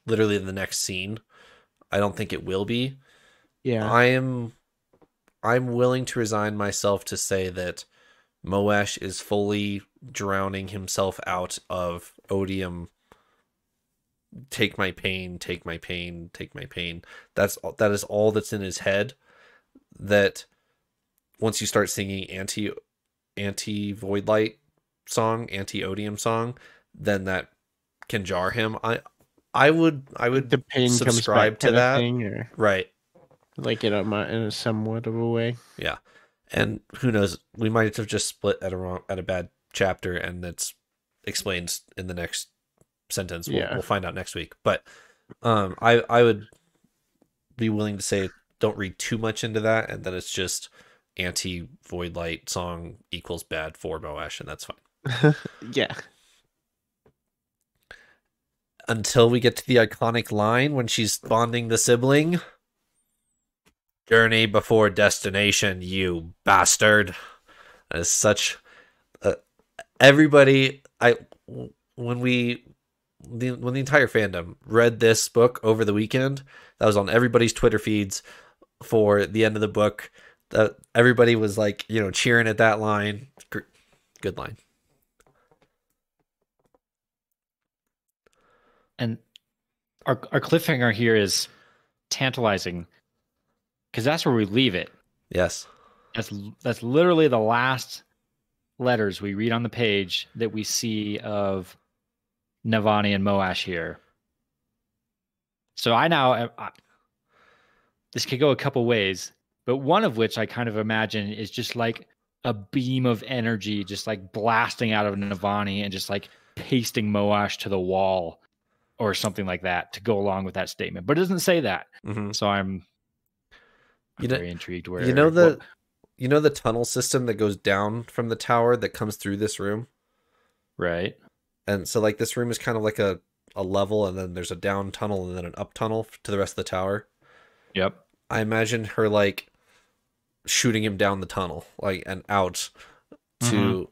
literally the next scene, I don't think it will be. Yeah. I'm willing to resign myself to say that Moash is fully drowning himself out of odium. Take my pain, take my pain, take my pain. That is all that's in his head. That once you start singing anti void light song, anti odium song, then that can jar him. I would The pain comes subscribe back to kind of that. thing, or Right. like in a somewhat of a way. Yeah. And who knows, we might have just split at a bad chapter, and it's explained in the next sentence. We'll find out next week. But I would be willing to say don't read too much into that, and that it's just anti void light song equals bad for Moash, and that's fine. Yeah. Until we get to the iconic line when she's bonding the sibling. Journey before destination, you bastard. That is such everybody. When the entire fandom read this book over the weekend, that was on everybody's Twitter feeds for the end of the book. Everybody was like, cheering at that line. Good line. And our cliffhanger here is tantalizing because that's where we leave it. Yes. That's literally the last letters we read on the page that we see of Navani and Moash here. So this could go a couple ways, but one of which I kind of imagine is just like a beam of energy just like blasting out of Navani and just like pasting Moash to the wall or something like that to go along with that statement. But it doesn't say that. Mm-hmm. So I'm very intrigued where the tunnel system that goes down from the tower that comes through this room? Right. And so like this room is kind of like a level, and then there's a down tunnel and then an up tunnel to the rest of the tower. Yep. I imagine her like shooting him down the tunnel, like, and out to,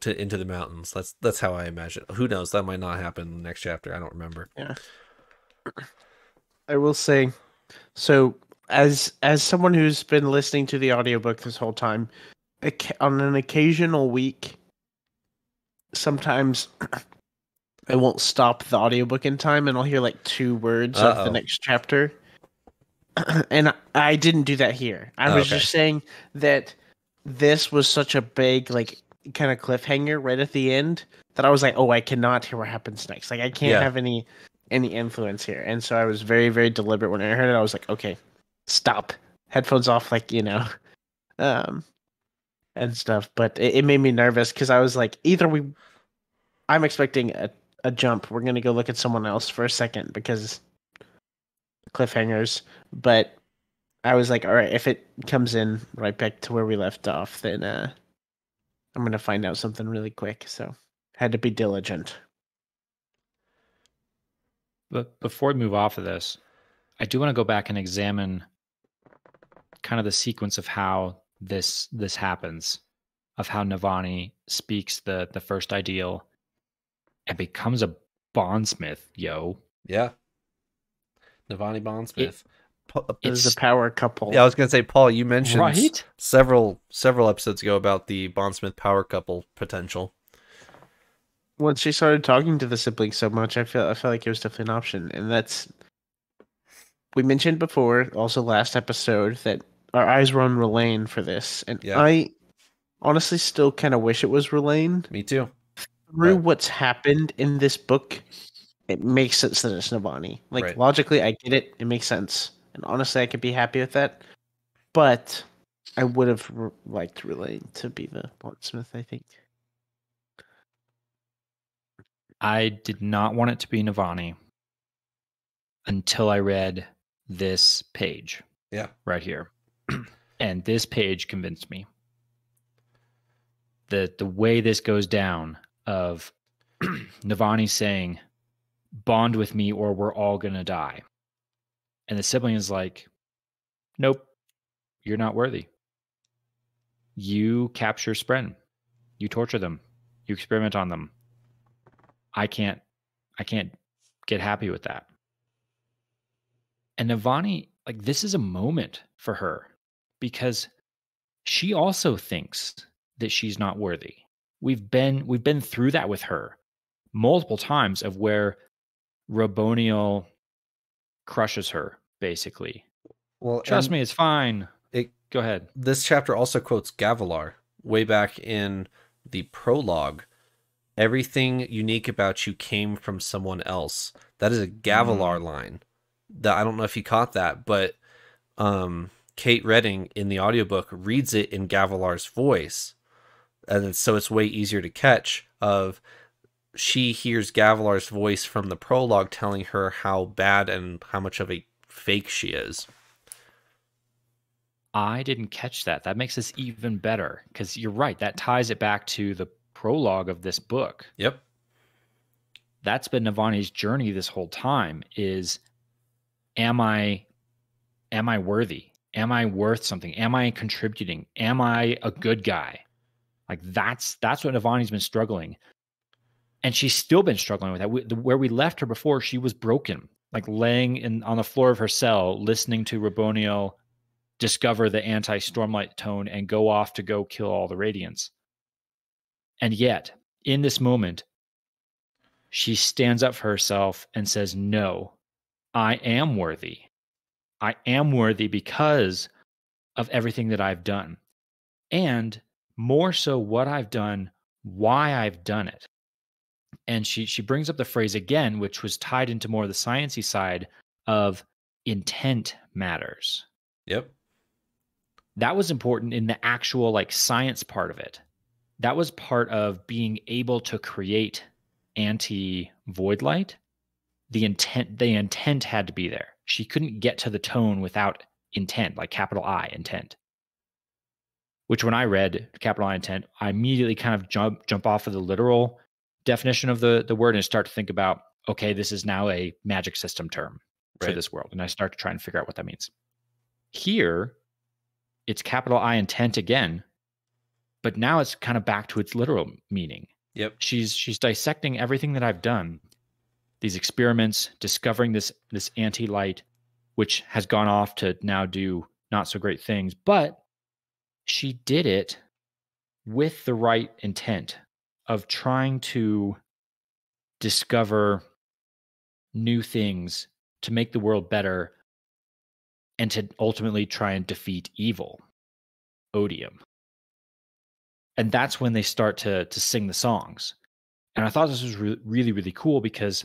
to into the mountains. That's how I imagine. Who knows? That might not happen in the next chapter. I don't remember. Yeah. I will say, so as someone who's been listening to the audiobook this whole time, on an occasional week, sometimes I won't stop the audiobook in time and I'll hear like 2 words of the next chapter. And I didn't do that here. I was just saying that this was such a big, like, kind of cliffhanger right at the end that I was like, oh, I cannot hear what happens next. Like, I can't have any influence here. And so I was very, very deliberate when I heard it. I was like, okay, stop. Headphones off, like, and stuff. But it made me nervous because I was like, I'm expecting a jump. We're going to go look at someone else for a second because cliffhangers. But I was like, all right, if it comes in right back to where we left off, then I'm going to find out something really quick. So had to be diligent. But before we move off of this, I do want to go back and examine kind of the sequence of how this happens, of how Navani speaks the first ideal and becomes a bondsmith, yo. Yeah. Navani Bondsmith. It's a power couple. Yeah, I was going to say, Paul, you mentioned several episodes ago about the Bondsmith power couple potential. Once she started talking to the siblings so much, I felt like it was definitely an option. And that's, we mentioned before, also last episode, that our eyes were on Relaine for this. And I honestly still kind of wish it was Relaine. Me too. Through what's happened in this book, it makes sense that it's Navani. Like, logically, I get it. It makes sense. And honestly, I could be happy with that. But I would have liked Relaine to be the bondsmith, I think. I did not want it to be Navani until I read this page. Yeah. Right here. And this page convinced me. The way this goes down of Navani saying, bond with me or we're all going to die. And the sibling is like, nope, you're not worthy. You capture Spren. You torture them. You experiment on them. I can't get happy with that. And Navani, like, this is a moment for her because she also thinks that she's not worthy. We've been through that with her multiple times of where Raboniel crushes her, basically. Well, Trust me, it's fine. Go ahead. This chapter also quotes Gavilar way back in the prologue. Everything unique about you came from someone else. That is a Gavilar line. That I don't know if you caught that, but Kate Redding in the audiobook reads it in Gavilar's voice. And so it's way easier to catch. She hears Gavilar's voice from the prologue telling her how bad and how much of a fake she is. I didn't catch that. That makes this even better because you're right. That ties it back to the prologue of this book. Yep. That's been Navani's journey this whole time is, am I worthy? Am I worth something? Am I contributing? Am I a good guy? Like that's what Navani's been struggling. And she's still been struggling with that. Where we left her before, she was broken, like laying on the floor of her cell, listening to Raboniel discover the anti-Stormlight tone and go off to go kill all the Radiants. And yet, in this moment, she stands up for herself and says, no, I am worthy. I am worthy because of everything that I've done. And more so what I've done, why I've done it. And she brings up the phrase again, which was tied into more of the sciencey side of intent matters. Yep. That was important in the actual like science part of it. That was part of being able to create anti-void light. The intent had to be there. She couldn't get to the tone without intent, like capital I, intent. Which when I read capital I, intent, I immediately kind of jump off of the literal definition of the word and start to think about, okay, this is now a magic system term for this world. And I start to try and figure out what that means. Here, it's capital I, intent again, but now it's kind of back to its literal meaning. Yep. She's dissecting everything that I've done, these experiments, discovering this anti-light, which has gone off to now do not so great things, but she did it with the right intent of trying to discover new things to make the world better and to ultimately try and defeat evil, odium. And that's when they start to sing the songs. And I thought this was really, really cool because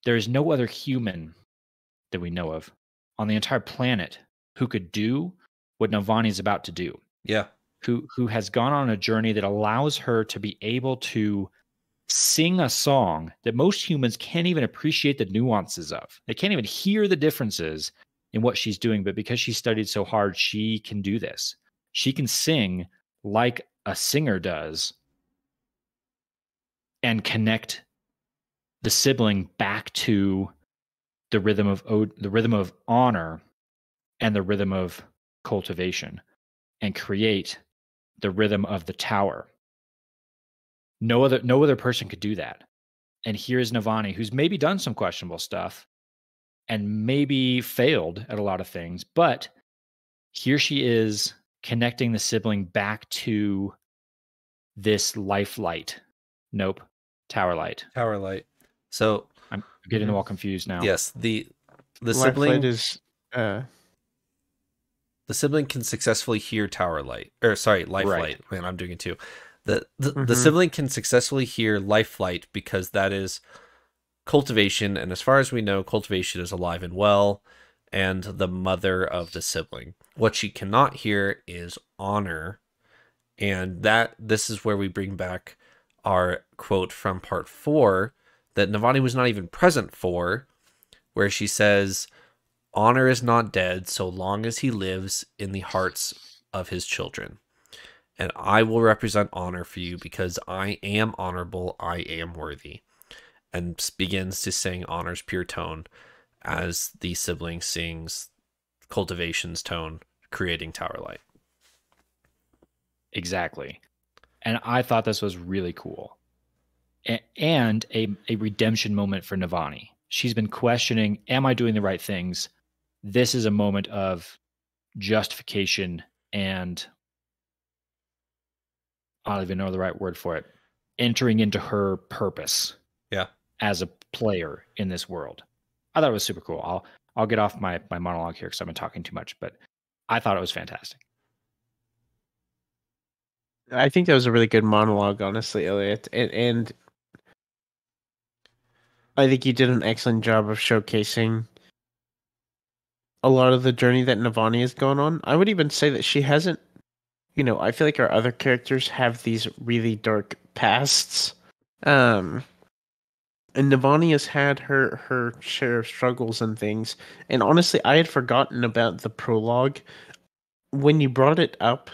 there is no other human that we know of on the entire planet who could do what Navani is about to do. Yeah. Who has gone on a journey that allows her to be able to sing a song that most humans can't even appreciate the nuances of. They can't even hear the differences in what she's doing, but because she studied so hard, she can do this. She can sing like a singer does and connect the sibling back to the rhythm of honor and the rhythm of cultivation and create the rhythm of the tower. No other person could do that. And here's Navani, who's maybe done some questionable stuff and maybe failed at a lot of things, but here she is connecting the sibling back to this life light. Nope. Tower light. Tower light. So I'm getting all confused now. Yes, the Life sibling light is the sibling can successfully hear tower light. Or sorry, life light. Man, I'm doing it too. The sibling can successfully hear life light because that is cultivation, and as far as we know, cultivation is alive and well, and the mother of the sibling. What she cannot hear is honor, and this is where we bring back our quote from part 4 that Navani was not even present for, where she says, "Honor is not dead so long as he lives in the hearts of his children. And I will represent honor for you because I am honorable, I am worthy." And begins to sing honor's pure tone as the sibling sings cultivation's tone, creating tower light. Exactly. And I thought this was really cool. And a redemption moment for Navani. She's been questioning, am I doing the right things? This is a moment of justification and I don't even know the right word for it. Entering into her purpose. Yeah. As a player in this world. I thought it was super cool. I'll get off my monologue here because I've been talking too much, but I thought it was fantastic. I think that was a really good monologue, honestly, Elliot. And I think you did an excellent job of showcasing a lot of the journey that Navani has gone on. I would even say that she hasn't, I feel like our other characters have these really dark pasts. And Navani has had her share of struggles and things. And honestly, I had forgotten about the prologue. When you brought it up,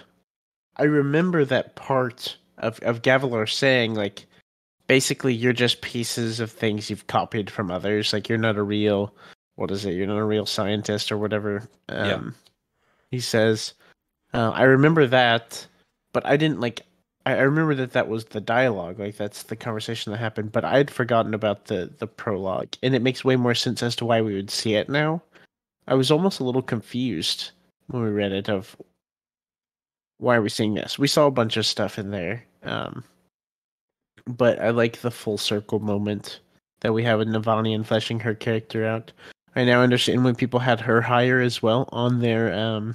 I remember that part of Gavilar saying, like, basically you're just pieces of things you've copied from others. Like, you're not a real, you're not a real scientist or whatever. He says, I remember that, but I didn't I remember that was the dialogue. Like, that's the conversation that happened, but I'd forgotten about the prologue, and it makes way more sense as to why we would see it now. I was almost a little confused when we read it of why are we seeing this? We saw a bunch of stuff in there. But I like the full circle moment that we have with Navani and fleshing her character out. I now understand when people had her higher as well on their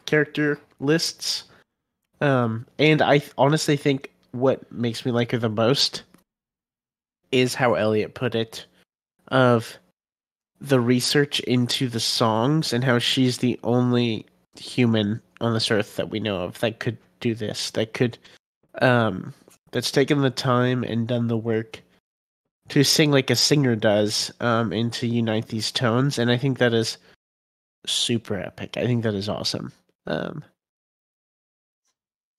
character lists. And I honestly think what makes me like her the most is how Elliot put it, of the research into the songs and how she's the only human on this earth that we know of that could do this, that could that's taken the time and done the work to sing like a singer does, and to unite these tones. And I think that is super epic. I think that is awesome.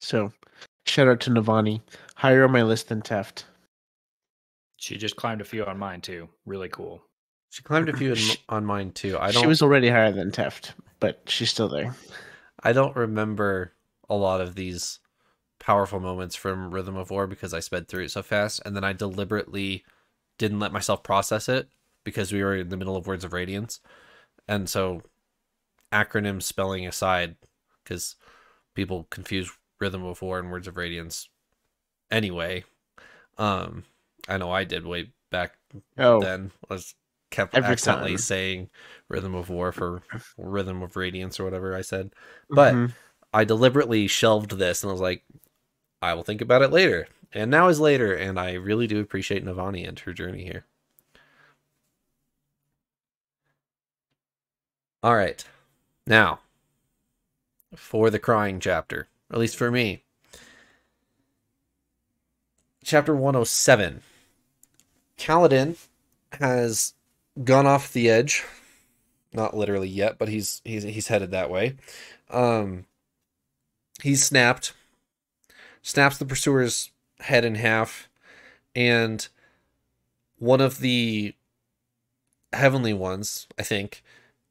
So shout out to Navani. Higher on my list than Teft. She just climbed a few on mine too. Really cool. She climbed a few on mine too. She was already higher than Teft, but she's still there. I don't remember a lot of these powerful moments from Rhythm of War because I sped through it so fast, and then I deliberately didn't let myself process it because we were in the middle of Words of Radiance. And so, acronym spelling aside, because people confuse Rhythm of War and Words of Radiance anyway. I know I did way back then. I kept accidentally saying Rhythm of War for Rhythm of Radiance or whatever I said. But I deliberately shelved this and I was like, I will think about it later. And now is later, and I really do appreciate Navani and her journey here. All right. Now, for the crying chapter, at least for me. Chapter 107. Kaladin has gone off the edge. Not literally yet, but he's headed that way. He's snaps the pursuer's head in half, and one of the heavenly ones, I think,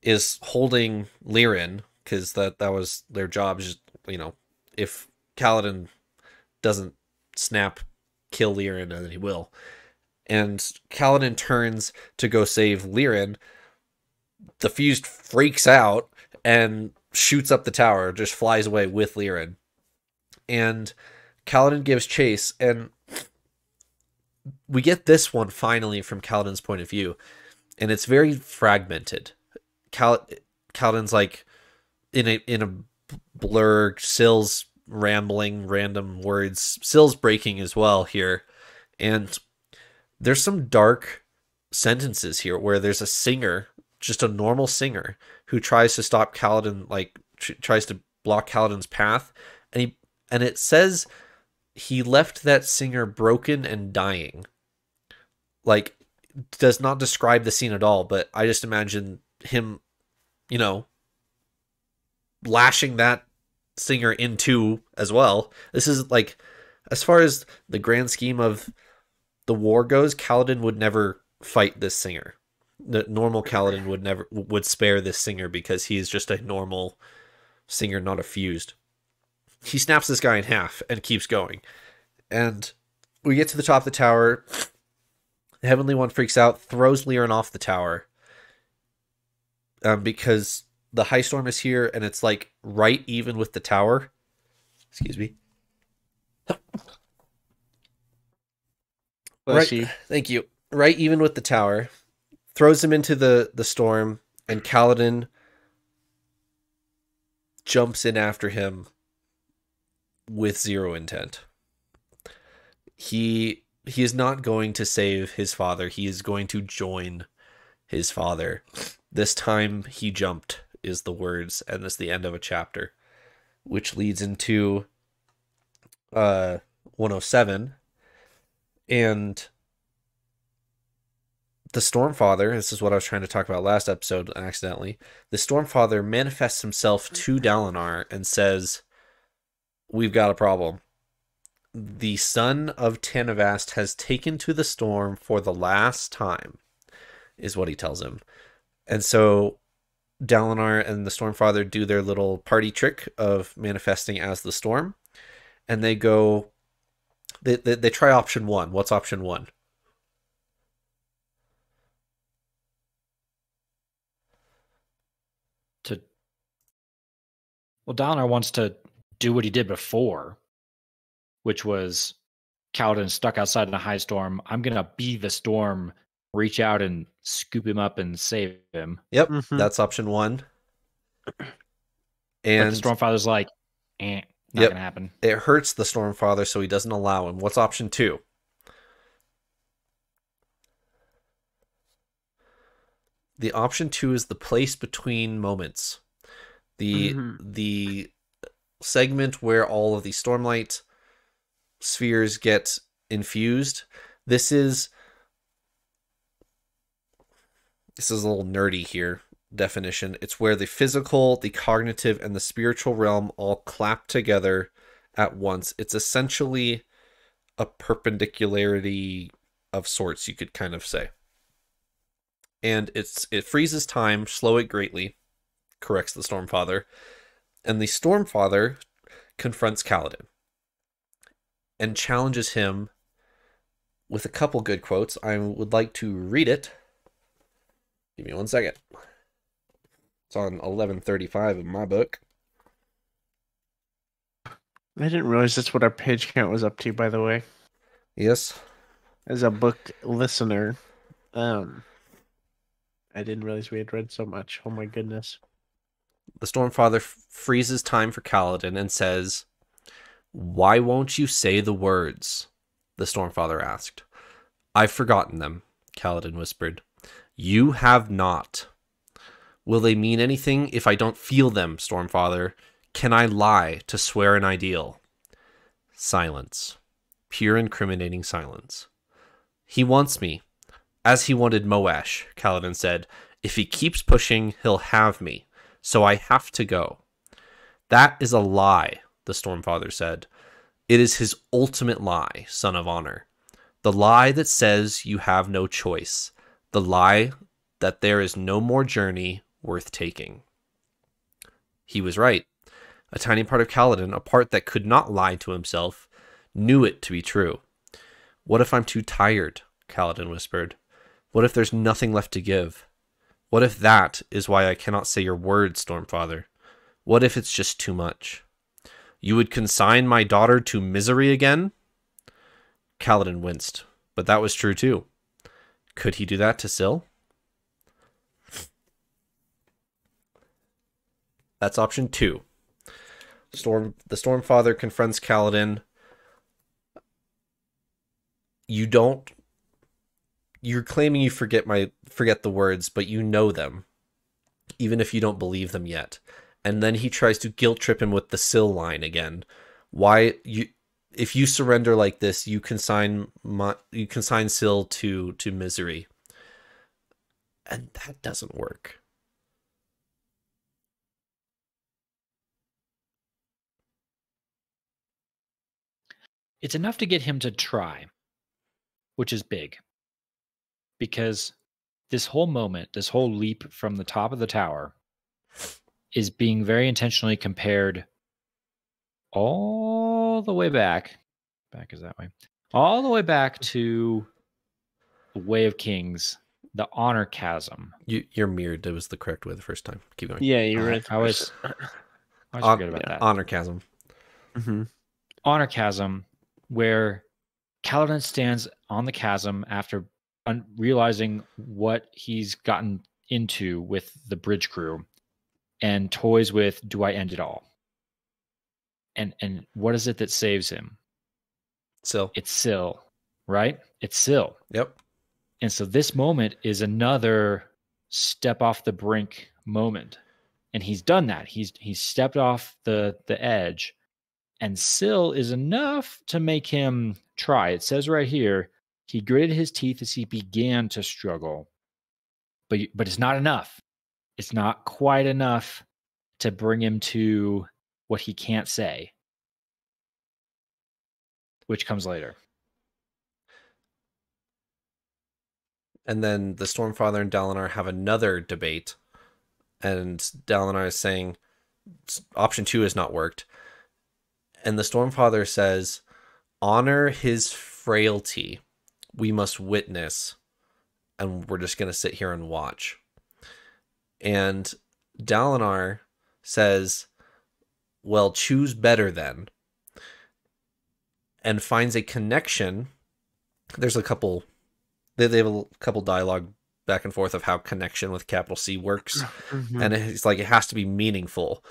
is holding Lirin, because that was their job. Just, if Kaladin doesn't kill Lirin, then he will. And Kaladin turns to go save Lirin. The Fused freaks out and shoots up the tower, just flies away with Lirin. And Kaladin gives chase, and we get this one finally from Kaladin's point of view, and it's very fragmented. Kaladin's like in a blur, Sill's rambling random words, Sill's breaking as well here, and there's some dark sentences here where there's a singer, just a normal singer, who tries to stop Kaladin, tries to block Kaladin's path, and it says he left that singer broken and dying. Does not describe the scene at all, but I just imagine him, lashing that singer in two as well. This is as far as the grand scheme of the war goes, Kaladin would never fight this singer. The normal Kaladin would spare this singer because he is just a normal singer, not a fused. he snaps this guy in half and keeps going. And we get to the top of the tower. The Heavenly One freaks out, throws Lyran off the tower. Because the high storm is here and it's like right even with the tower. Excuse me. Bless Right. you. Thank you. Right even with the tower. Throws him into the storm, and Kaladin jumps in after him with zero intent. He is not going to save his father. He is going to join his father. This time he jumped is the words, and this is the end of a chapter, which leads into 107. And the Stormfather, this is what I was trying to talk about last episode accidentally. The Stormfather manifests himself to Dalinar and says, "We've got a problem. The son of Tanavast has taken to the storm for the last time," is what he tells him. And so Dalinar and the Stormfather do their little party trick of manifesting as the storm. And they go, they try option one. What's option one? Well, Dalinar wants to do what he did before, which was Kaladin stuck outside in a high storm. I'm going to be the storm, reach out and scoop him up and save him. Yep, Mhm. that's option one. But And the Stormfather's like, not Yep. going to happen. it hurts the Stormfather, so he doesn't allow him. What's option two? The option two is the place between moments. The segment where all of the Stormlight spheres get infused. This is a little nerdy here. Definition. It's where the physical, the cognitive, and the spiritual realm all clap together at once. It's essentially a perpendicularity of sorts, you could kind of say. And it freezes time, slow it greatly, corrects the Stormfather. And the Stormfather confronts Kaladin and challenges him with a couple good quotes. I would like to read it. Give me 1 second. It's on 1135 in my book. I didn't realize that's what our page count was up to, by the way. Yes. As a book listener, I didn't realize we had read so much. Oh my goodness. The Stormfather freezes time for Kaladin and says, "Why won't you say the words?" the Stormfather asked. "I've forgotten them," Kaladin whispered. "You have not. Will they mean anything if I don't feel them, Stormfather? Can I lie to swear an ideal?" Silence. Pure incriminating silence. "He wants me, as he wanted Moash," Kaladin said. "If he keeps pushing, he'll have me. So I have to go." "That is a lie," the Stormfather said. "It is his ultimate lie, son of honor. The lie that says you have no choice. The lie that there is no more journey worth taking." He was right. A tiny part of Kaladin, a part that could not lie to himself, knew it to be true. "What if I'm too tired?" Kaladin whispered. "What if there's nothing left to give? What if that is why I cannot say your words, Stormfather? What if it's just too much? You would consign my daughter to misery again?" Kaladin winced, but that was true too. Could he do that to Syl? That's option two. The Stormfather confronts Kaladin. You're claiming you forget the words, but you know them, even if you don't believe them yet. And then he tries to guilt trip him with the Syl line again. If you surrender like this, you consign Syl to misery. And that doesn't work. It's enough to get him to try, which is big. Because this whole moment, this whole leap from the top of the tower is being very intentionally compared all the way back. Back is that way. All the way back to the Way of Kings, the Honor Chasm. You're mirrored. That was the correct way the first time. Keep going. Yeah, you're right. I always forget about that. Honor chasm. Mm-hmm. Honor Chasm, where Kaladin stands on the chasm after realizing what he's gotten into with the bridge crew and toys with, do I end it all? And what is it that saves him? Syl. It's Syl, right? It's Syl. Yep. And so this moment is another step off the brink moment. And he's done that. He's stepped off the edge. And Syl is enough to make him try. It says right here, he gritted his teeth as he began to struggle. But it's not enough. It's not quite enough to bring him to what he can't say, which comes later. And then the Stormfather and Dalinar have another debate. And Dalinar is saying, option 2 has not worked. And the Stormfather says, honor his frailty. We must witness. And we're just going to sit here and watch. And Dalinar says, well, choose better then. And finds a connection. There's a couple... They have a couple dialogue back and forth of how connection with capital C works. Mm-hmm. And it's like, it has to be meaningful.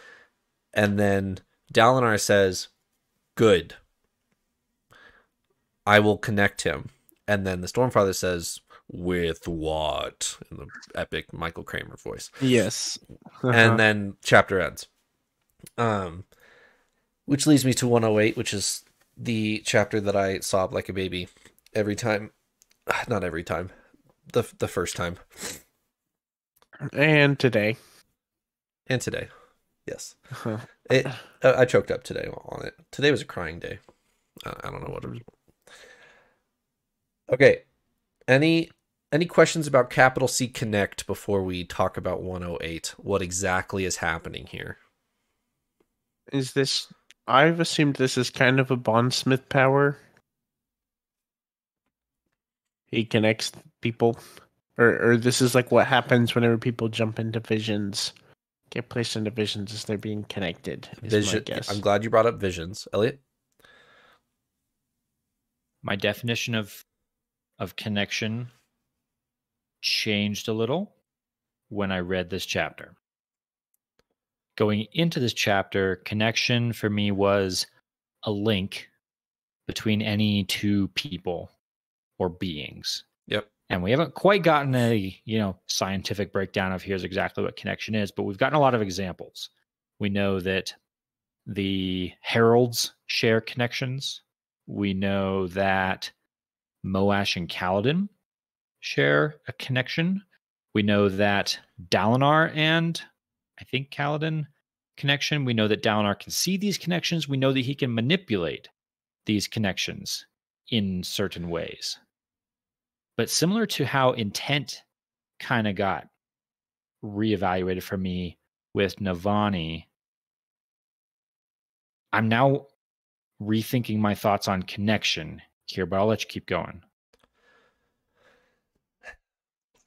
And then Dalinar says, good. I will connect him. And then the Stormfather says, with what? In the epic Michael Kramer voice. Yes. And then chapter ends. Which leads me to 108, which is the chapter that I sob like a baby every time. Not every time. The first time. And today. And today. Yes. I choked up today on it. Today was a crying day. I don't know what it was. Okay. Any questions about capital C Connect before we talk about 108? What exactly is happening here? Is this... I've assumed this is kind of a bondsmith power. He connects people, or this is like what happens whenever people jump into visions, get placed into visions as they're being connected. Vision. I'm glad you brought up visions, Elliot. My definition of connection changed a little when I read this chapter. Going into this chapter, connection for me was a link between any two people or beings. Yep. And we haven't quite gotten a, scientific breakdown of here's exactly what connection is, but we've gotten a lot of examples. We know that the heralds share connections. We know that Moash and Kaladin share a connection. We know that Dalinar and I think Kaladin connection. We know that Dalinar can see these connections. We know that he can manipulate these connections in certain ways. But similar to how intent kind of got reevaluated for me with Navani, I'm now rethinking my thoughts on connection here, but I'll let you keep going.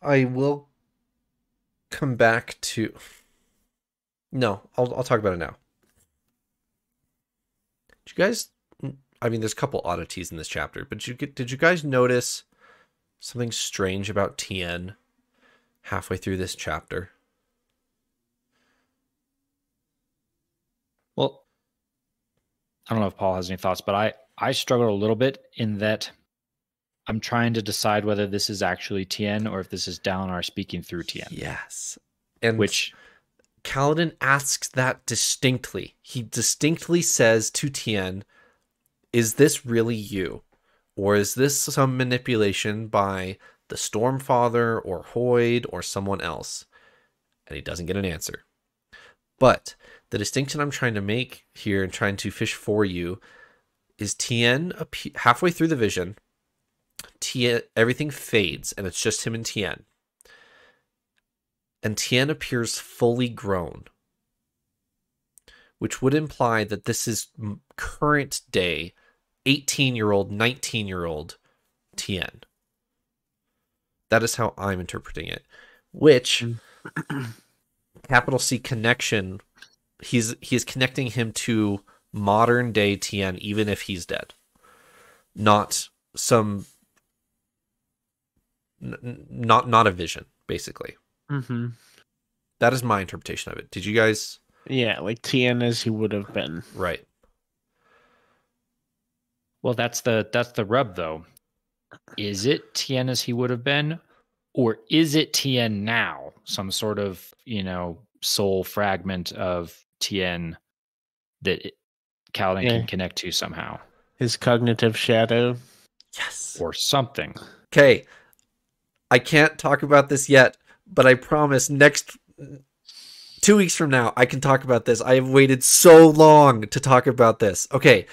I will come back to... No, I'll talk about it now. Did you guys... I mean, there's a couple oddities in this chapter, but did you guys notice something strange about Tien halfway through this chapter? Well, I don't know if Paul has any thoughts, but I struggled a little bit in that I'm trying to decide whether this is actually Tien or if this is Dalinar speaking through Tien. Yes. And which Kaladin asks that distinctly. He distinctly says to Tien, is this really you? Or is this some manipulation by the Stormfather or Hoyd or someone else? And he doesn't get an answer. But the distinction I'm trying to make here and trying to fish for you is Tien halfway through the vision, Tien, everything fades and it's just him and Tien. And Tien appears fully grown. which would imply that this is current day 18-year-old, 19-year-old Tien. That is how I'm interpreting it. Which capital C connection, he's connecting him to modern day Tien, even if he's dead. Not some not a vision, basically. Mm-hmm. That is my interpretation of it. Did you guys? Yeah, like Tien as he would have been. Right. Well, that's the rub, though. Is it Tien as he would have been, or is it Tien now? Some sort of, soul fragment of Tien that Kaladin can connect to somehow. His cognitive shadow. Yes. Or something. Okay. I can't talk about this yet, but I promise 2 weeks from now, I can talk about this. I have waited so long to talk about this. Okay.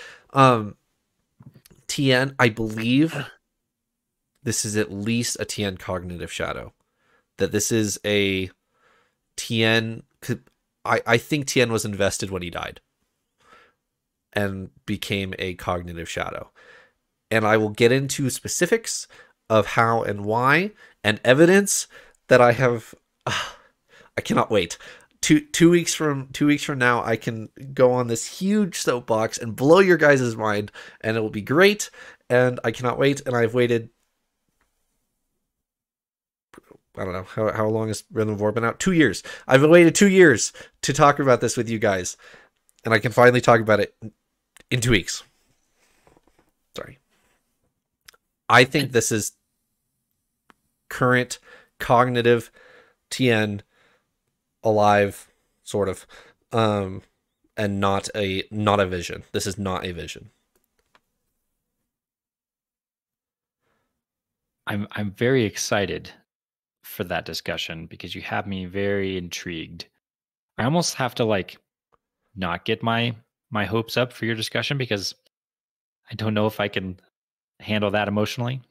Tien, I believe this is at least a Tien cognitive shadow. That this is a Tien. I think Tien was invested when he died and became a cognitive shadow. And I will get into specifics of how and why and evidence that I have. I cannot wait. Two weeks from now, I can go on this huge soapbox and blow your guys' mind, and it will be great. And I cannot wait. And I've waited. I don't know how long has Rhythm of War been out? 2 years. I've waited 2 years to talk about this with you guys, and I can finally talk about it in 2 weeks. Sorry. I think this is current cognitive Tien alive, sort of, and not a vision. This is not a vision. I'm very excited for that discussion because you have me very intrigued. I almost have to not get my hopes up for your discussion because I don't know if I can handle that emotionally,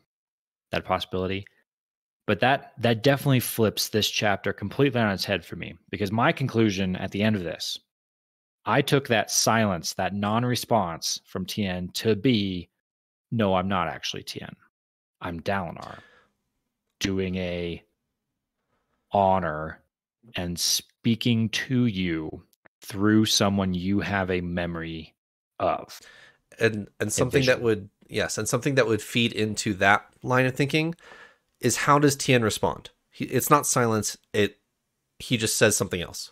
that possibility. But that definitely flips this chapter completely on its head for me, because my conclusion at the end of this, I took that silence, that non-response from Tien to be, no, I'm not actually Tien. I'm Dalinar doing a honor and speaking to you through someone you have a memory of. And something that would, yes, and something that would feed into that line of thinking is, how does Tien respond? It's not silence. He just says something else.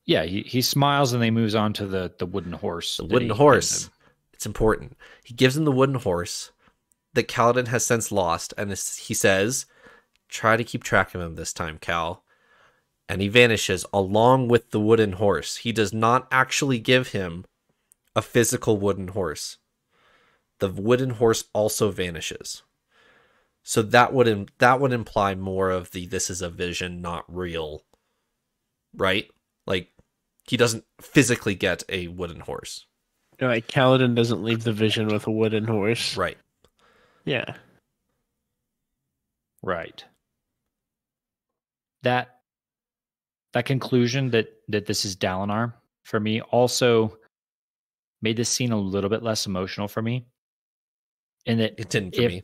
Yeah, he smiles and then he moves on to the wooden horse. The wooden horse. It's important. He gives him the wooden horse that Kaladin has since lost, and he says, try to keep track of him this time, Cal. And he vanishes along with the wooden horse. He does not actually give him a physical wooden horse. The wooden horse also vanishes. So that would imply more of this is a vision, not real. Right? Like, he doesn't physically get a wooden horse. Like, Kaladin doesn't leave the vision with a wooden horse. Right. Yeah. Right. That conclusion that this is Dalinar for me also made this scene a little bit less emotional for me. And that it didn't for me.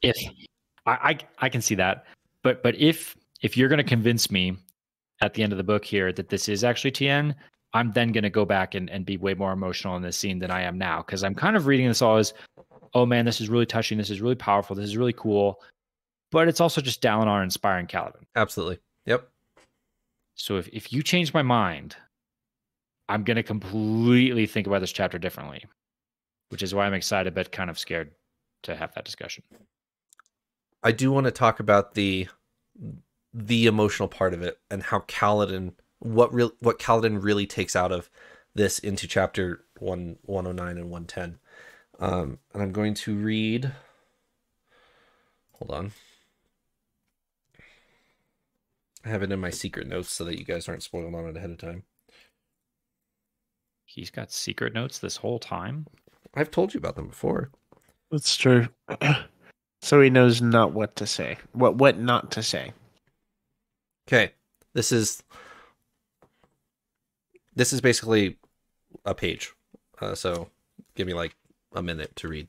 If I can see that, but if you're going to convince me at the end of the book here that this is actually Tien, I'm then going to go back and be way more emotional in this scene than I am now, because I'm kind of reading this all as, oh man, this is really touching, this is really powerful, this is really cool, but it's also just Dalinar inspiring Kaladin. Absolutely. Yep. So if you change my mind, I'm going to completely think about this chapter differently, which is why I'm excited but kind of scared to have that discussion. I do want to talk about the emotional part of it and how Kaladin, what Kaladin really takes out of this into chapter 109 and 110. And I'm going to read. Hold on. I have it in my secret notes so that you guys aren't spoiled on it ahead of time. He's got secret notes this whole time? I've told you about them before. That's true. So he knows not what to say. What not to say. Okay. This is This is basically a page. So give me like a minute to read.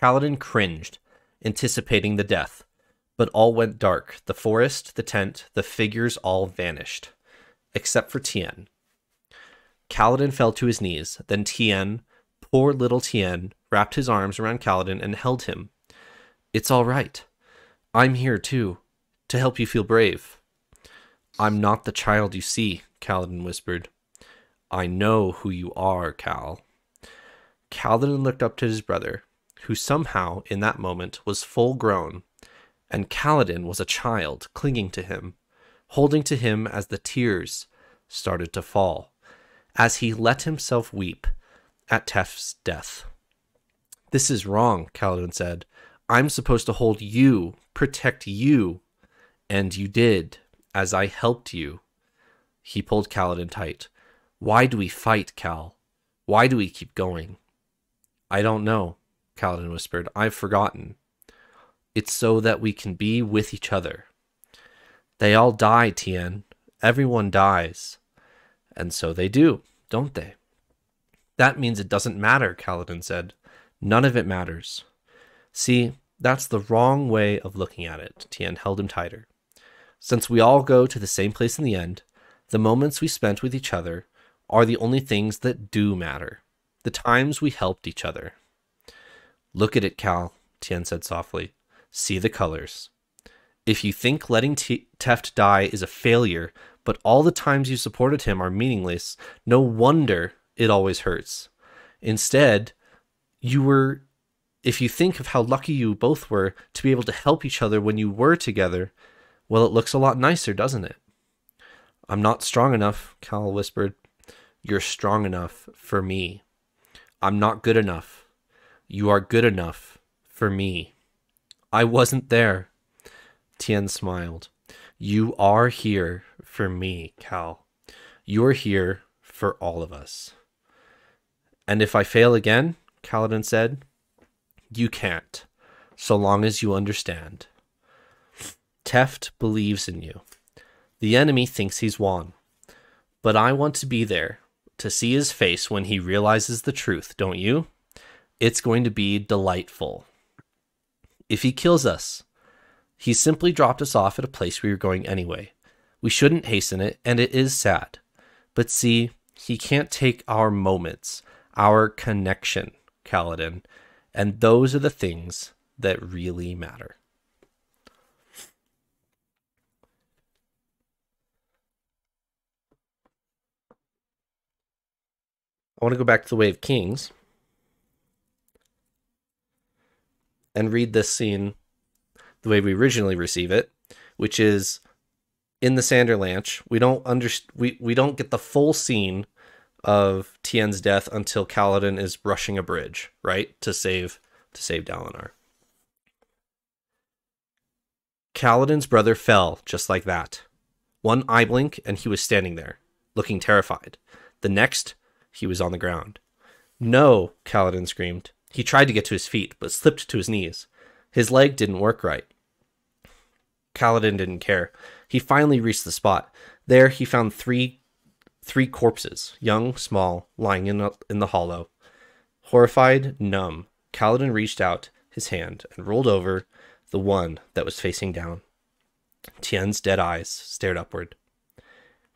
Kaladin cringed, anticipating the death, but all went dark. The forest, the tent, the figures all vanished, except for Tien. Kaladin fell to his knees. Then Tien, poor little Tien, wrapped his arms around Kaladin and held him. It's all right. I'm here too, to help you feel brave. I'm not the child you see, Kaladin whispered. I know who you are, Cal. Kaladin looked up to his brother, who somehow, in that moment, was full grown, and Kaladin was a child clinging to him, holding to him as the tears started to fall, as he let himself weep at Teft's death. This is wrong, Kaladin said. I'm supposed to hold you, protect you, and you did, as I helped you. He pulled Kaladin tight. Why do we fight, Cal? Why do we keep going? I don't know, Kaladin whispered. I've forgotten. It's so that we can be with each other. They all die, Tien. Everyone dies. And so they do, don't they? That means it doesn't matter, Kaladin said. None of it matters. See, that's the wrong way of looking at it. Tien held him tighter. Since we all go to the same place in the end, the moments we spent with each other are the only things that do matter. The times we helped each other. Look at it, Cal, Tien said softly. See the colors. If you think letting Teft die is a failure, but all the times you supported him are meaningless, no wonder it always hurts. Instead, if you think of how lucky you both were to be able to help each other when you were together, well, it looks a lot nicer, doesn't it? I'm not strong enough, Cal whispered. You're strong enough for me. I'm not good enough. You are good enough for me. I wasn't there. Tien smiled. You are here for me, Cal. You're here for all of us. And if I fail again, Kaladin said, you can't, so long as you understand. Teft believes in you. The enemy thinks he's won. But I want to be there to see his face when he realizes the truth, don't you? It's going to be delightful. If he kills us, he simply dropped us off at a place we were going anyway. We shouldn't hasten it, and it is sad. But see, he can't take our moments, our connection, Kaladin, and those are the things that really matter. I want to go back to the Way of Kings and read this scene the way we originally receive it, which is in the Sanderlanche. We don't get the full scene of Tien's death until Kaladin is rushing a bridge, right, to save Dalinar. Kaladin's brother fell just like that. One eye blink and he was standing there, looking terrified. The next, he was on the ground. No, Kaladin screamed. He tried to get to his feet, but slipped to his knees. His leg didn't work right. Kaladin didn't care. He finally reached the spot. There he found three corpses, young, small, lying in the hollow. Horrified, numb, Kaladin reached out his hand and rolled over the one that was facing down. Tien's dead eyes stared upward.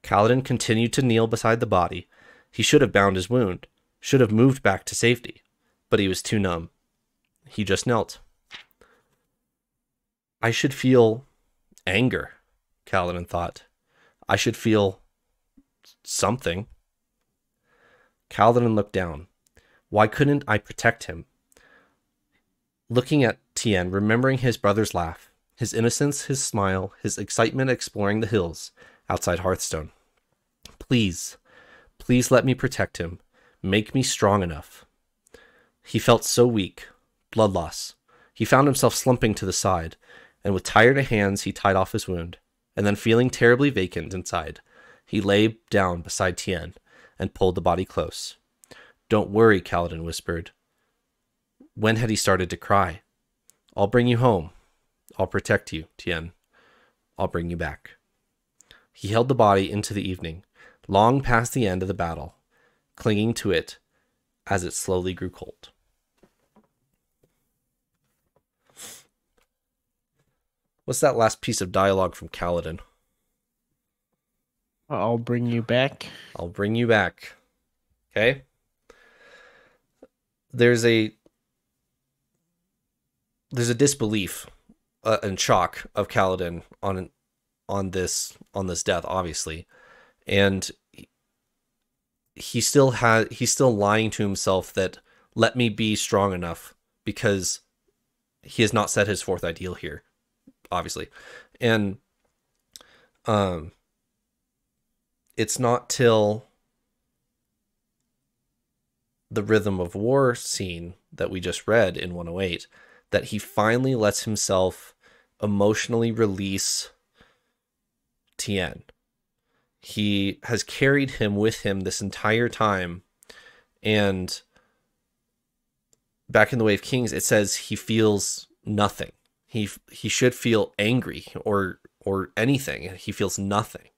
Kaladin continued to kneel beside the body. He should have bound his wound, should have moved back to safety, but he was too numb. He just knelt. I should feel anger, Kaladin thought. I should feel something. Kaladin looked down. Why couldn't I protect him? Looking at Tien, remembering his brother's laugh, his innocence, his smile, his excitement exploring the hills outside Hearthstone. Please let me protect him. Make me strong enough. He felt so weak, blood loss. He found himself slumping to the side, and with tired hands he tied off his wound, and then feeling terribly vacant inside, he lay down beside Tien and pulled the body close. Don't worry, Kaladin whispered. When had he started to cry? I'll bring you home. I'll protect you, Tien. I'll bring you back. He held the body into the evening, long past the end of the battle, clinging to it as it slowly grew cold. What's that last piece of dialogue from Kaladin? I'll bring you back. I'll bring you back. Okay? There's a disbelief and shock of Kaladin on this death, obviously, and he's still lying to himself that let me be strong enough, because he has not set his fourth ideal here, obviously, and it's not till the Rhythm of War scene that we just read in 108 that he finally lets himself emotionally release Tien. He has carried him with him this entire time, and back in the Way of Kings it says he feels nothing. He should feel angry or anything. He feels nothing.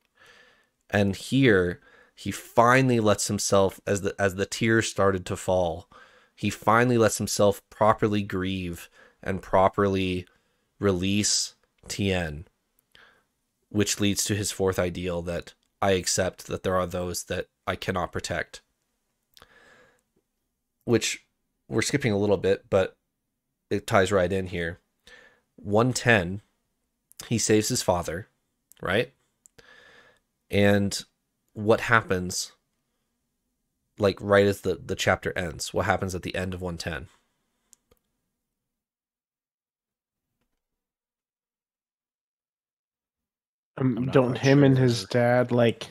And here he finally lets himself, as the tears started to fall, he finally lets himself properly grieve and properly release Tien, which leads to his fourth ideal, that I accept that there are those that I cannot protect. Which we're skipping a little bit, but it ties right in here. 110, he saves his father, right? And what happens, like right as the chapter ends? What happens at the end of 110? Don't him and his dad like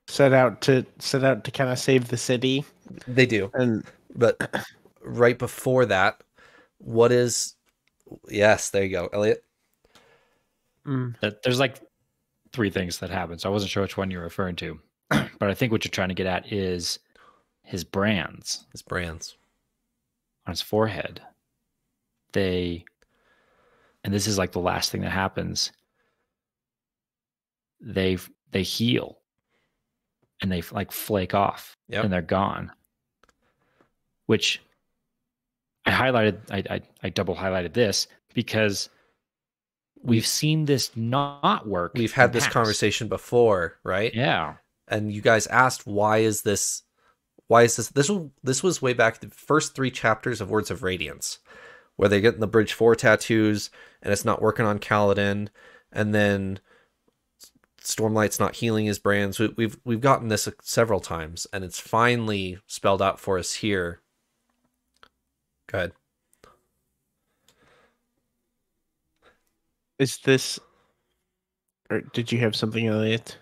set out to kind of save the city? They do. But right before that, what is... Yes, there you go, Elliot. There's like three things that happen, so I wasn't sure which one you're referring to. But I think what you're trying to get at is his brands. His brands. On his forehead. And this is like the last thing that happens. They heal. And they like flake off. Yep. And they're gone. Which I highlighted, I double highlighted this because we've seen this not work. We've had this conversation before, right? Yeah. And you guys asked, why is this? This was way back the first 3 chapters of Words of Radiance, where they get in the Bridge 4 tattoos, and it's not working on Kaladin, and then Stormlight's not healing his brands. We've gotten this several times, and it's finally spelled out for us here. Go ahead. Is this... Or did you have something, Elliot?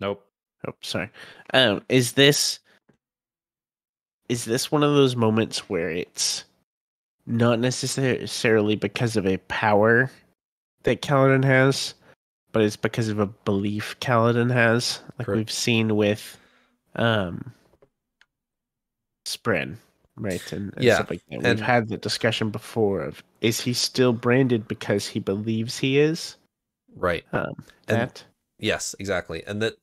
Nope. Oh, sorry. Is this one of those moments where it's not necessarily because of a power that Kaladin has, but it's because of a belief Kaladin has, like Correct. We've seen with Spren, right? And stuff like that. We've had the discussion before of, is he still branded because he believes he is? Right. Yes, exactly. And that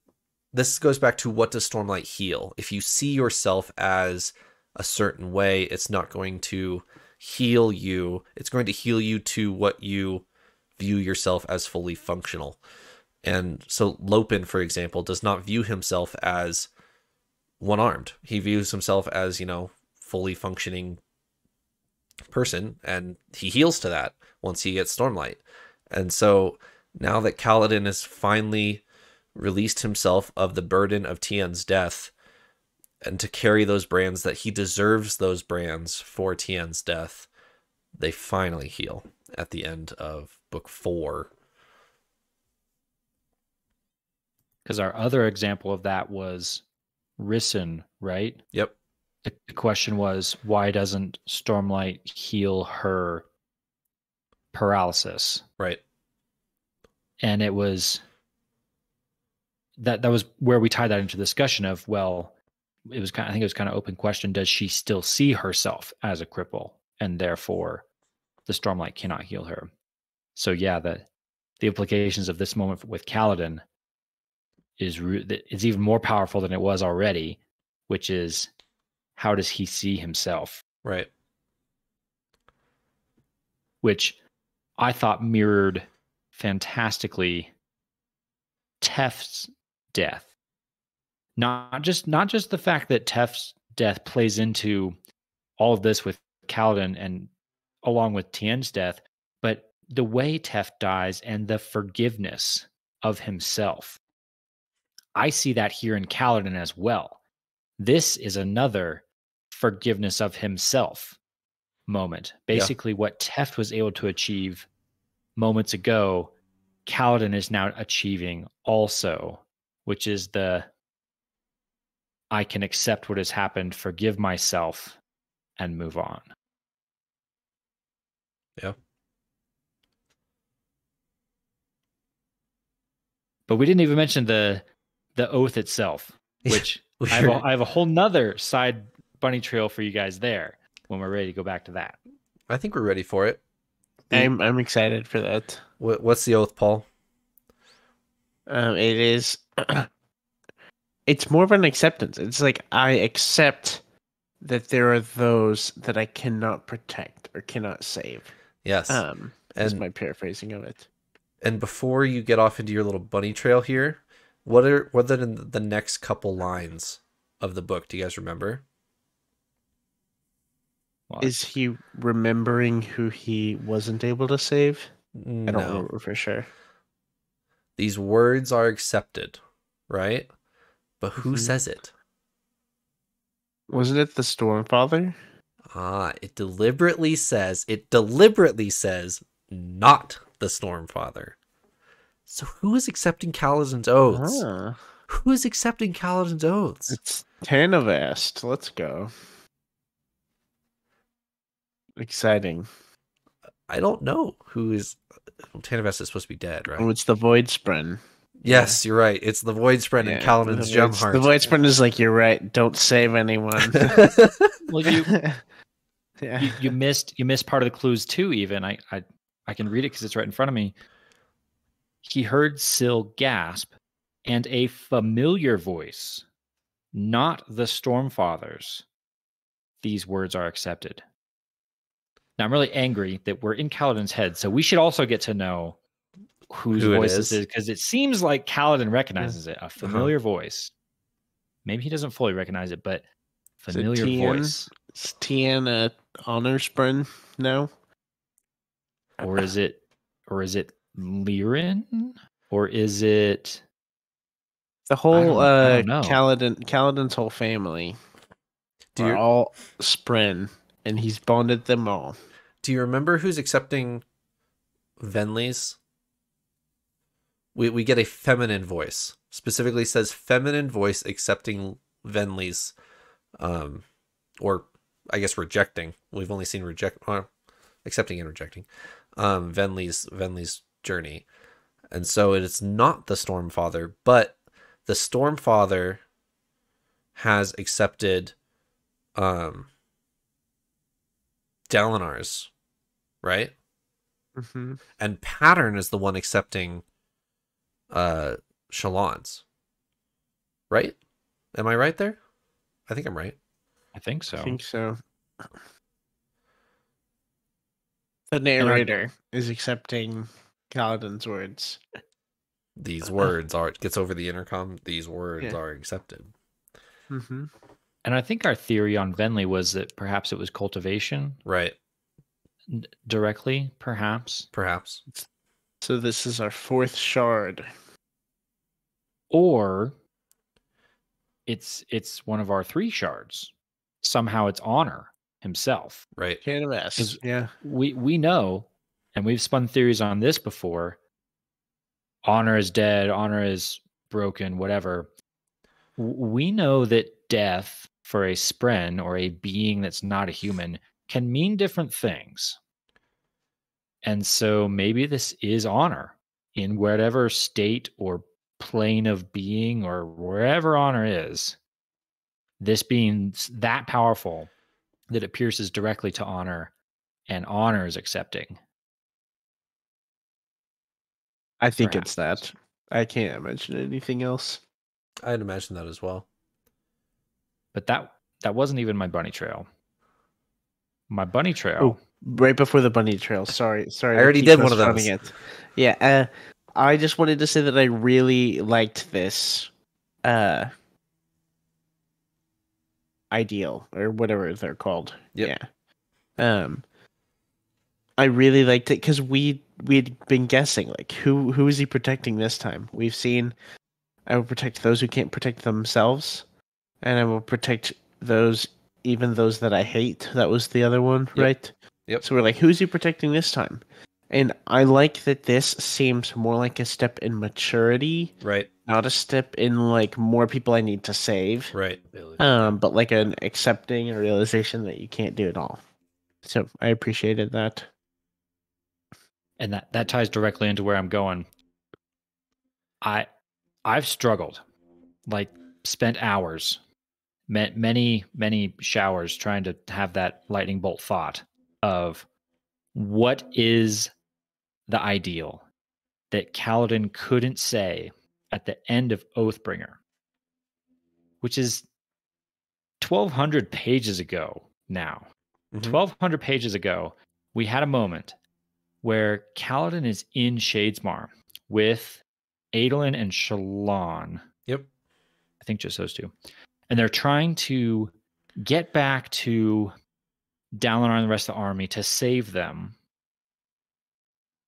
this goes back to, what does Stormlight heal? If you see yourself as a certain way, it's not going to heal you. It's going to heal you to what you view yourself as fully functional. And so Lopin, for example, does not view himself as one-armed. He views himself as, fully functioning person, and he heals to that once he gets Stormlight. And so now that Kaladin has finally released himself of the burden of Tien's death, and to carry those brands, that he deserves those brands for Tien's death, they finally heal at the end of book 4. Because our other example of that was Risen, right? Yep. The question was, why doesn't Stormlight heal her paralysis? Right. And it was that was where we tied that into discussion of, well, I think it was kind of open question. Does she still see herself as a cripple, and therefore the Stormlight cannot heal her? So yeah, the implications of this moment with Kaladin it's even more powerful than it was already, which is, how does he see himself? Right. Which I thought mirrored fantastically Tef's death. Not just the fact that Tef's death plays into all of this with Kaladin and along with Tien's death, but the way Tef dies and the forgiveness of himself. I see that here in Kaladin as well. This is another forgiveness of himself moment. Basically, what Teft was able to achieve moments ago, Kaladin is now achieving also, which is I can accept what has happened, forgive myself, and move on. Yeah. But we didn't even mention the oath itself, which I have a whole nother side bunny trail for you guys there when we're ready to go back to that. I think we're ready for it. I'm excited for that. What's the oath, Paul? It is. It's more of an acceptance. It's like, I accept that there are those that I cannot protect or cannot save. Yes. Is my paraphrasing of it. And before you get off into your little bunny trail here, what are the next couple lines of the book? Do you guys remember? What? Is he remembering who he wasn't able to save? No. I don't remember for sure. These words are accepted, right? But who Mhm. says it? Wasn't it the Stormfather? It deliberately says not the Stormfather. So who is accepting Kaladin's oaths? Who is accepting Kaladin's oaths? It's Tanavast. Let's go. Exciting. I don't know who is. Tanavast is supposed to be dead, right? Oh, it's the Void Spren. Yes, you're right. It's the Void Spren and Kaladin's Gemheart. The Void Spren is like, you're right. Don't save anyone. Well, you missed part of the clues too. Even I can read it because it's right in front of me. He heard Syl gasp, and a familiar voice, not the Stormfather's. These words are accepted. Now I'm really angry that we're in Kaladin's head, so we should also get to know whose voice this is, because it seems like Kaladin recognizes it. A familiar voice. Maybe he doesn't fully recognize it, but familiar voice. Is Tien a honor spren now? Or is it Lirin? Or is it the whole I don't know. Kaladin's whole family are all spren, and he's bonded them all. Do you remember who's accepting Venli's? We get a feminine voice. Specifically says feminine voice accepting Venli's, or I guess rejecting. We've only seen accepting and rejecting, Venli's journey. And so it's not the Stormfather, but the Stormfather has accepted Dalinar's, right? Mm-hmm. And Pattern is the one accepting Shallan's, right? Am I right there? I think I'm right. I think so. The narrator is accepting Kaladin's words. These words gets over the intercom. These words are accepted. Mm-hmm. And I think our theory on Venli was that perhaps it was cultivation. Right. Directly, perhaps. So this is our fourth shard. Or it's one of our three shards. Somehow it's Honor himself. Right. Canvas. Yeah. We know, and we've spun theories on this before. Honor is dead, Honor is broken, whatever. We know that death for a spren or a being that's not a human can mean different things. And so maybe this is Honor in whatever state or plane of being or wherever Honor is. This being that powerful that it pierces directly to Honor, and Honor is accepting. I think it's that. I can't imagine anything else. I'd imagine that as well. But that wasn't even my bunny trail. My bunny trail. Oh, right before the bunny trail. Sorry. I already did one of those. Yeah. I just wanted to say that I really liked this ideal or whatever they're called. Yep. Yeah. I really liked it because we'd been guessing like who is he protecting this time? We've seen I will protect those who can't protect themselves, and I will protect even those that I hate. That was the other one, Yep. right? Yep. So we're like, who's he protecting this time? And I like that this seems more like a step in maturity, Right. not a step in like more people I need to save. Right. But like an accepting a realization that you can't do it all. So I appreciated that. And that ties directly into where I'm going. I've struggled, like spent hours, many showers trying to have that lightning bolt thought of what is the ideal that Kaladin couldn't say at the end of Oathbringer, which is 1,200 pages ago now. 1,200 pages ago, we had a moment where Kaladin is in Shadesmar with Adolin and Shallan. Yep. I think just those two. And they're trying to get back to Dalinar and the rest of the army to save them.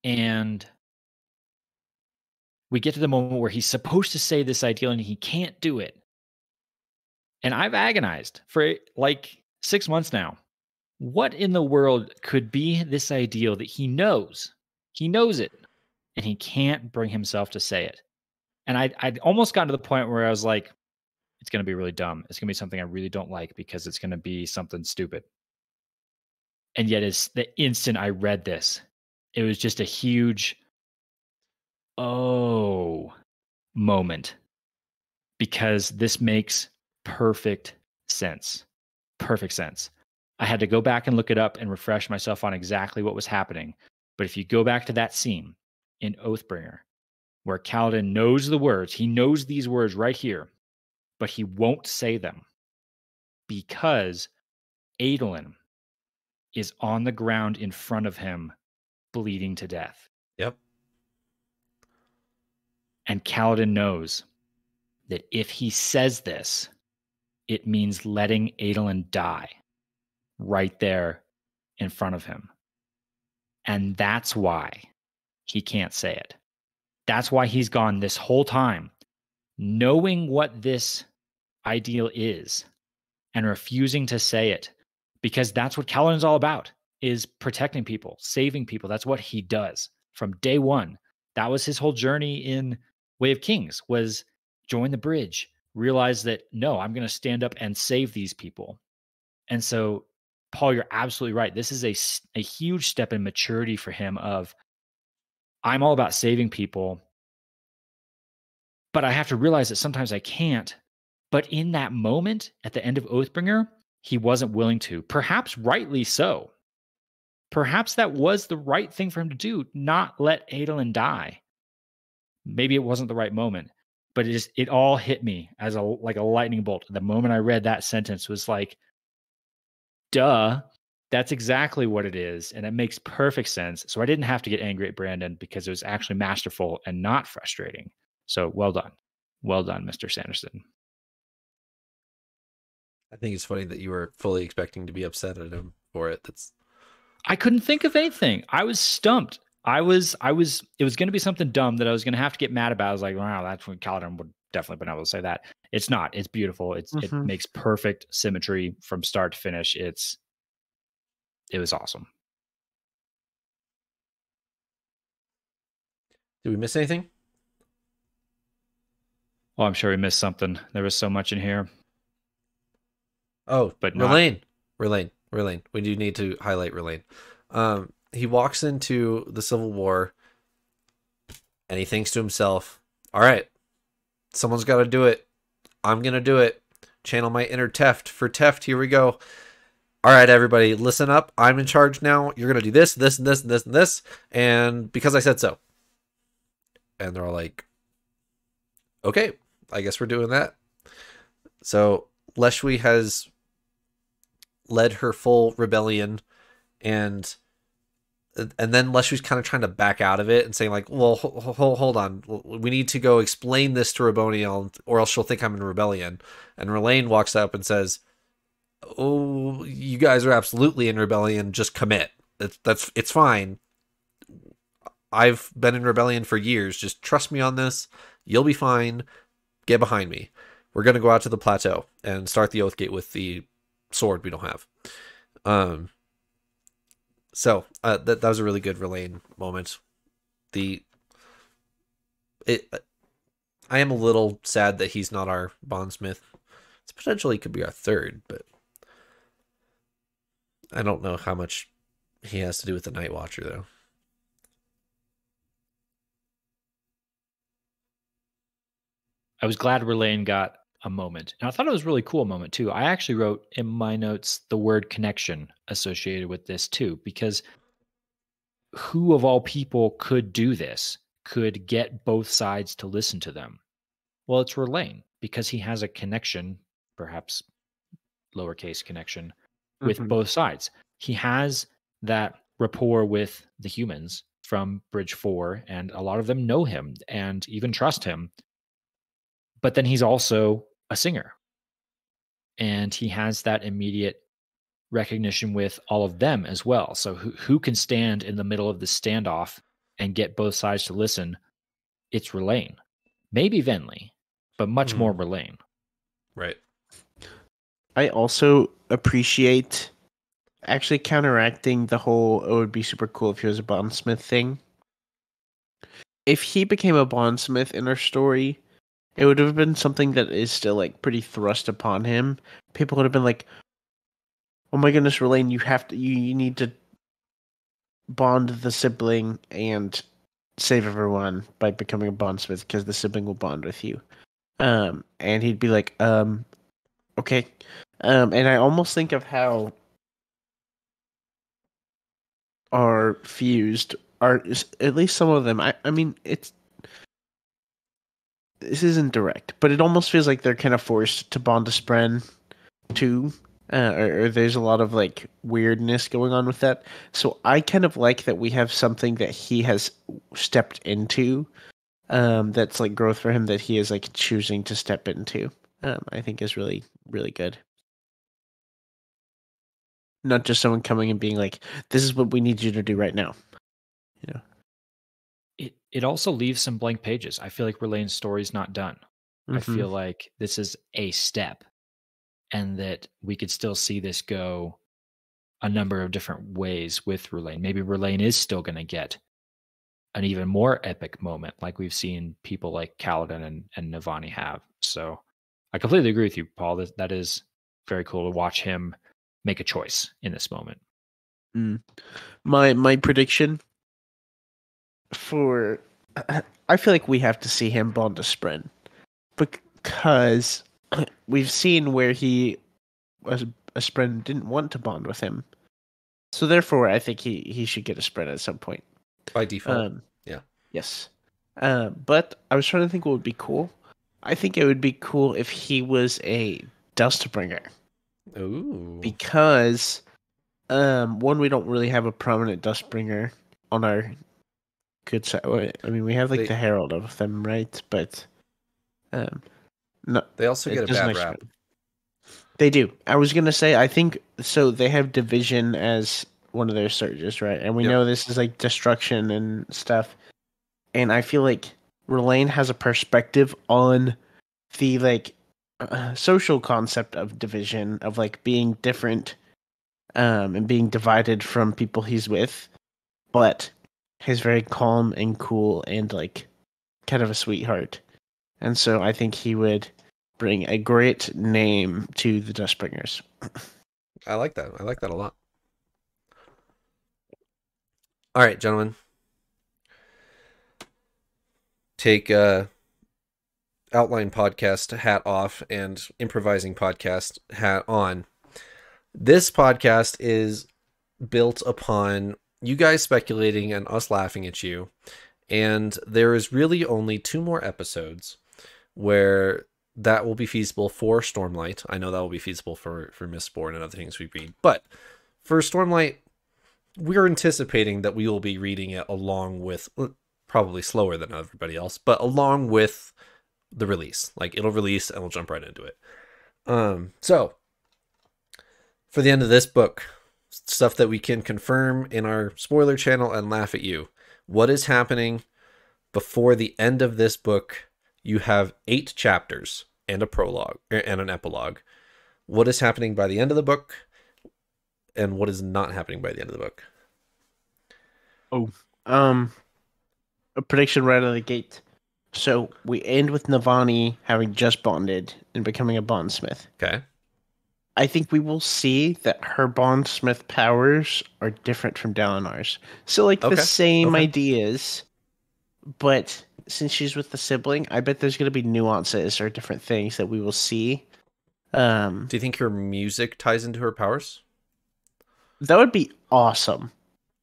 And we get to the moment where he's supposed to say this ideal and he can't do it. And I've agonized for like 6 months now. What in the world could be this ideal that he knows? He knows it, and he can't bring himself to say it. And I'd almost gotten to the point where I was like, it's going to be really dumb. It's going to be something I really don't like because it's going to be something stupid. And yet, as the instant I read this, it was just a huge, oh, moment. Because this makes perfect sense. Perfect sense. I had to go back and look it up and refresh myself on exactly what was happening. But if you go back to that scene in Oathbringer, where Kaladin knows the words, he knows these words right here, but he won't say them because Adolin is on the ground in front of him, bleeding to death. Yep. And Kaladin knows that if he says this, it means letting Adolin die right there in front of him. And that's why he can't say it. That's why he's gone this whole time, knowing what this ideal is and refusing to say it, because that's what Kaladin's all about, is protecting people, saving people. That's what he does from day one. That was his whole journey in Way of Kings, was join the bridge, realize that, no, I'm going to stand up and save these people. And so, Paul, you're absolutely right. This is a huge step in maturity for him of, I'm all about saving people, but I have to realize that sometimes I can't. But in that moment, at the end of Oathbringer, he wasn't willing to. Perhaps rightly so. Perhaps that was the right thing for him to do, not let Adolin die. Maybe it wasn't the right moment, but it all hit me as like a lightning bolt. The moment I read that sentence was like, duh, that's exactly what it is. And it makes perfect sense. So I didn't have to get angry at Brandon because it was actually masterful and not frustrating. So well done. Well done, Mr. Sanderson. I think it's funny that you were fully expecting to be upset at him for it. I couldn't think of anything. I was stumped. It was going to be something dumb that I was going to have to get mad about. I was like, wow, that's when Kaladin would definitely been able to say that. It's not. It's beautiful. It makes perfect symmetry from start to finish. It was awesome. Did we miss anything? Oh, I'm sure we missed something. There was so much in here. Oh, but R'lain. We do need to highlight R'lain. He walks into the Civil War and he thinks to himself, all right, someone's got to do it. I'm going to do it. Channel my inner Teft. For Teft, here we go. All right, everybody, listen up. I'm in charge now. You're going to do this, this, and this, and this, and this. And because I said so. And they're all like, okay, I guess we're doing that. So Leshwi has led her full rebellion, and then Leshwi's kind of trying to back out of it and saying like, well, hold on, we need to go explain this to Raboniel, or else she'll think I'm in rebellion. And Rlain walks up and says, oh, you guys are absolutely in rebellion, just commit. It's fine. I've been in rebellion for years. Just trust me on this. You'll be fine. Get behind me. We're going to go out to the plateau and start the Oathgate with the sword we don't have. So that was a really good Rlain moment. I am a little sad that he's not our bondsmith. It's potentially could be our third, but I don't know how much he has to do with the Night Watcher, though. I was glad Rlain got a moment. And I thought it was a really cool moment, too. I actually wrote in my notes the word connection associated with this, too, because who of all people could do this, could get both sides to listen to them? Well, it's Rlain, because he has a connection, perhaps lowercase connection, with both sides. He has that rapport with the humans from Bridge 4, and a lot of them know him and even trust him. But then he's also a singer, and he has that immediate recognition with all of them as well. So who can stand in the middle of the standoff and get both sides to listen? It's Rlain. Maybe Venli, but much more Rlain. Right. I also appreciate actually counteracting the whole, it would be super cool if he was a bondsmith thing. If he became a bondsmith in our story, it would have been something that is still like pretty thrust upon him. People would have been like, oh my goodness, Rlain, you need to bond the sibling and save everyone by becoming a bondsmith because the sibling will bond with you. And he'd be like, okay. And I almost think of how are fused are, at least some of them. I mean, this isn't direct, but it almost feels like they're kind of forced to bond to Spren too. Or there's a lot of like weirdness going on with that. So I kind of like that we have something that he has stepped into, that's like growth for him that he is like choosing to step into. I think is really, really good. Not just someone coming and being like, this is what we need you to do right now. You know. It also leaves some blank pages. I feel like Rlain's story's not done. I feel like this is a step, and that we could still see this go a number of different ways with Rlain. Maybe Rlain is still going to get an even more epic moment, like we've seen people like Kaladin and Navani have. So I completely agree with you, Paul. That is very cool to watch him make a choice in this moment. My prediction for, I feel like we have to see him bond to Spren, because we've seen where he was a Spren didn't want to bond with him, so therefore I think he should get a Spren at some point By default. Yeah. Yes. But I was trying to think what would be cool. I think it would be cool if he was a Dustbringer. Ooh. Because one, we don't really have a prominent Dustbringer on our good side. I mean, we have like the Herald of them, right? But no, they also get a bad rap. They do. I was gonna say, I think so. They have Division as one of their surges, right? And we know this is like destruction and stuff. And I feel like Rlain has a perspective on the like social concept of division, of like being different, and being divided from people he's with, but he's very calm and cool and like kind of a sweetheart. And so I think he would bring a great name to the Dustbringers. I like that. I like that a lot. All right, gentlemen. Take outline podcast hat off and improvising podcast hat on. This podcast is built upon you guys speculating and us laughing at you. And there is really only 2 more episodes where that will be feasible for Stormlight. I know that will be feasible for Mistborn and other things we read. But for Stormlight, we're anticipating that we will be reading it along with, probably slower than everybody else, but along with the release. Like, it'll release and we'll jump right into it. So for the end of this book, stuff that we can confirm in our spoiler channel and laugh at you. What is happening before the end of this book? You have 8 chapters and a prologue and an epilogue. What is happening by the end of the book, and what is not happening by the end of the book? A prediction right out of the gate. So we end with Navani having just bonded and becoming a bondsmith. Okay. I think we will see that her bondsmith powers are different from Dalinar's. So, like, the same ideas, but since she's with the sibling, I bet there's going to be nuances or different things that we will see. Do you think her music ties into her powers? That would be awesome.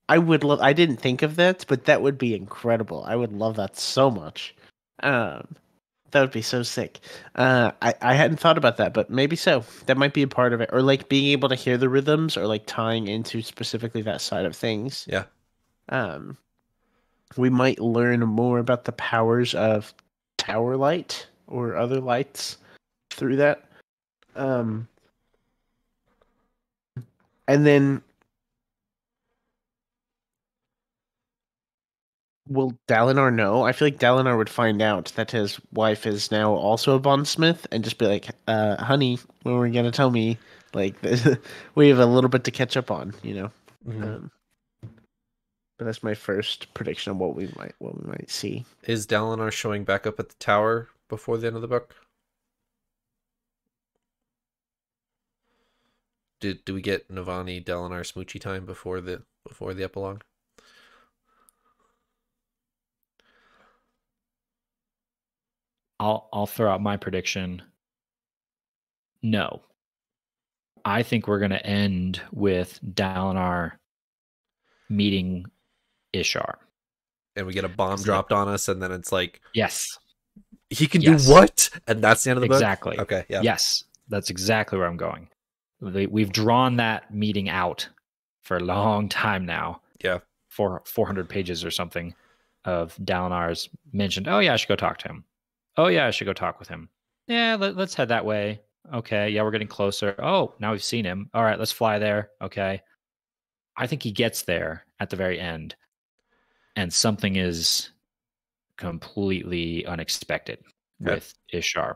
I would love. I didn't think of that, but that would be incredible. I would love that so much. That would be so sick. I hadn't thought about that, but maybe so. That might be a part of it, or like being able to hear the rhythms, or like tying into specifically that side of things. Yeah. We might learn more about the powers of Tower Light or other lights through that. And then will Dalinar know? I feel like Dalinar would find out that his wife is now also a bondsmith and just be like, honey, when were you going to tell me? Like, we have a little bit to catch up on, you know? Mm-hmm. But that's my first prediction of what we might see. Is Dalinar showing back up at the tower before the end of the book? Do we get Navani Dalinar smoochy time before the epilogue? I'll throw out my prediction. No. I think we're going to end with Dalinar meeting Ishar. And we get a bomb dropped on us, and then it's like, yes, he can do what? And that's the end of the book? Exactly. Okay, yeah. Yes, that's exactly where I'm going. We've drawn that meeting out for a long time now. Yeah. For 400 pages or something of Dalinar's mentioned, oh yeah, I should go talk to him. Oh yeah, I should go talk with him. Yeah, let's head that way. Okay, yeah, we're getting closer. Oh, now we've seen him. All right, let's fly there. Okay. I think he gets there at the very end, and something is completely unexpected with Ishar.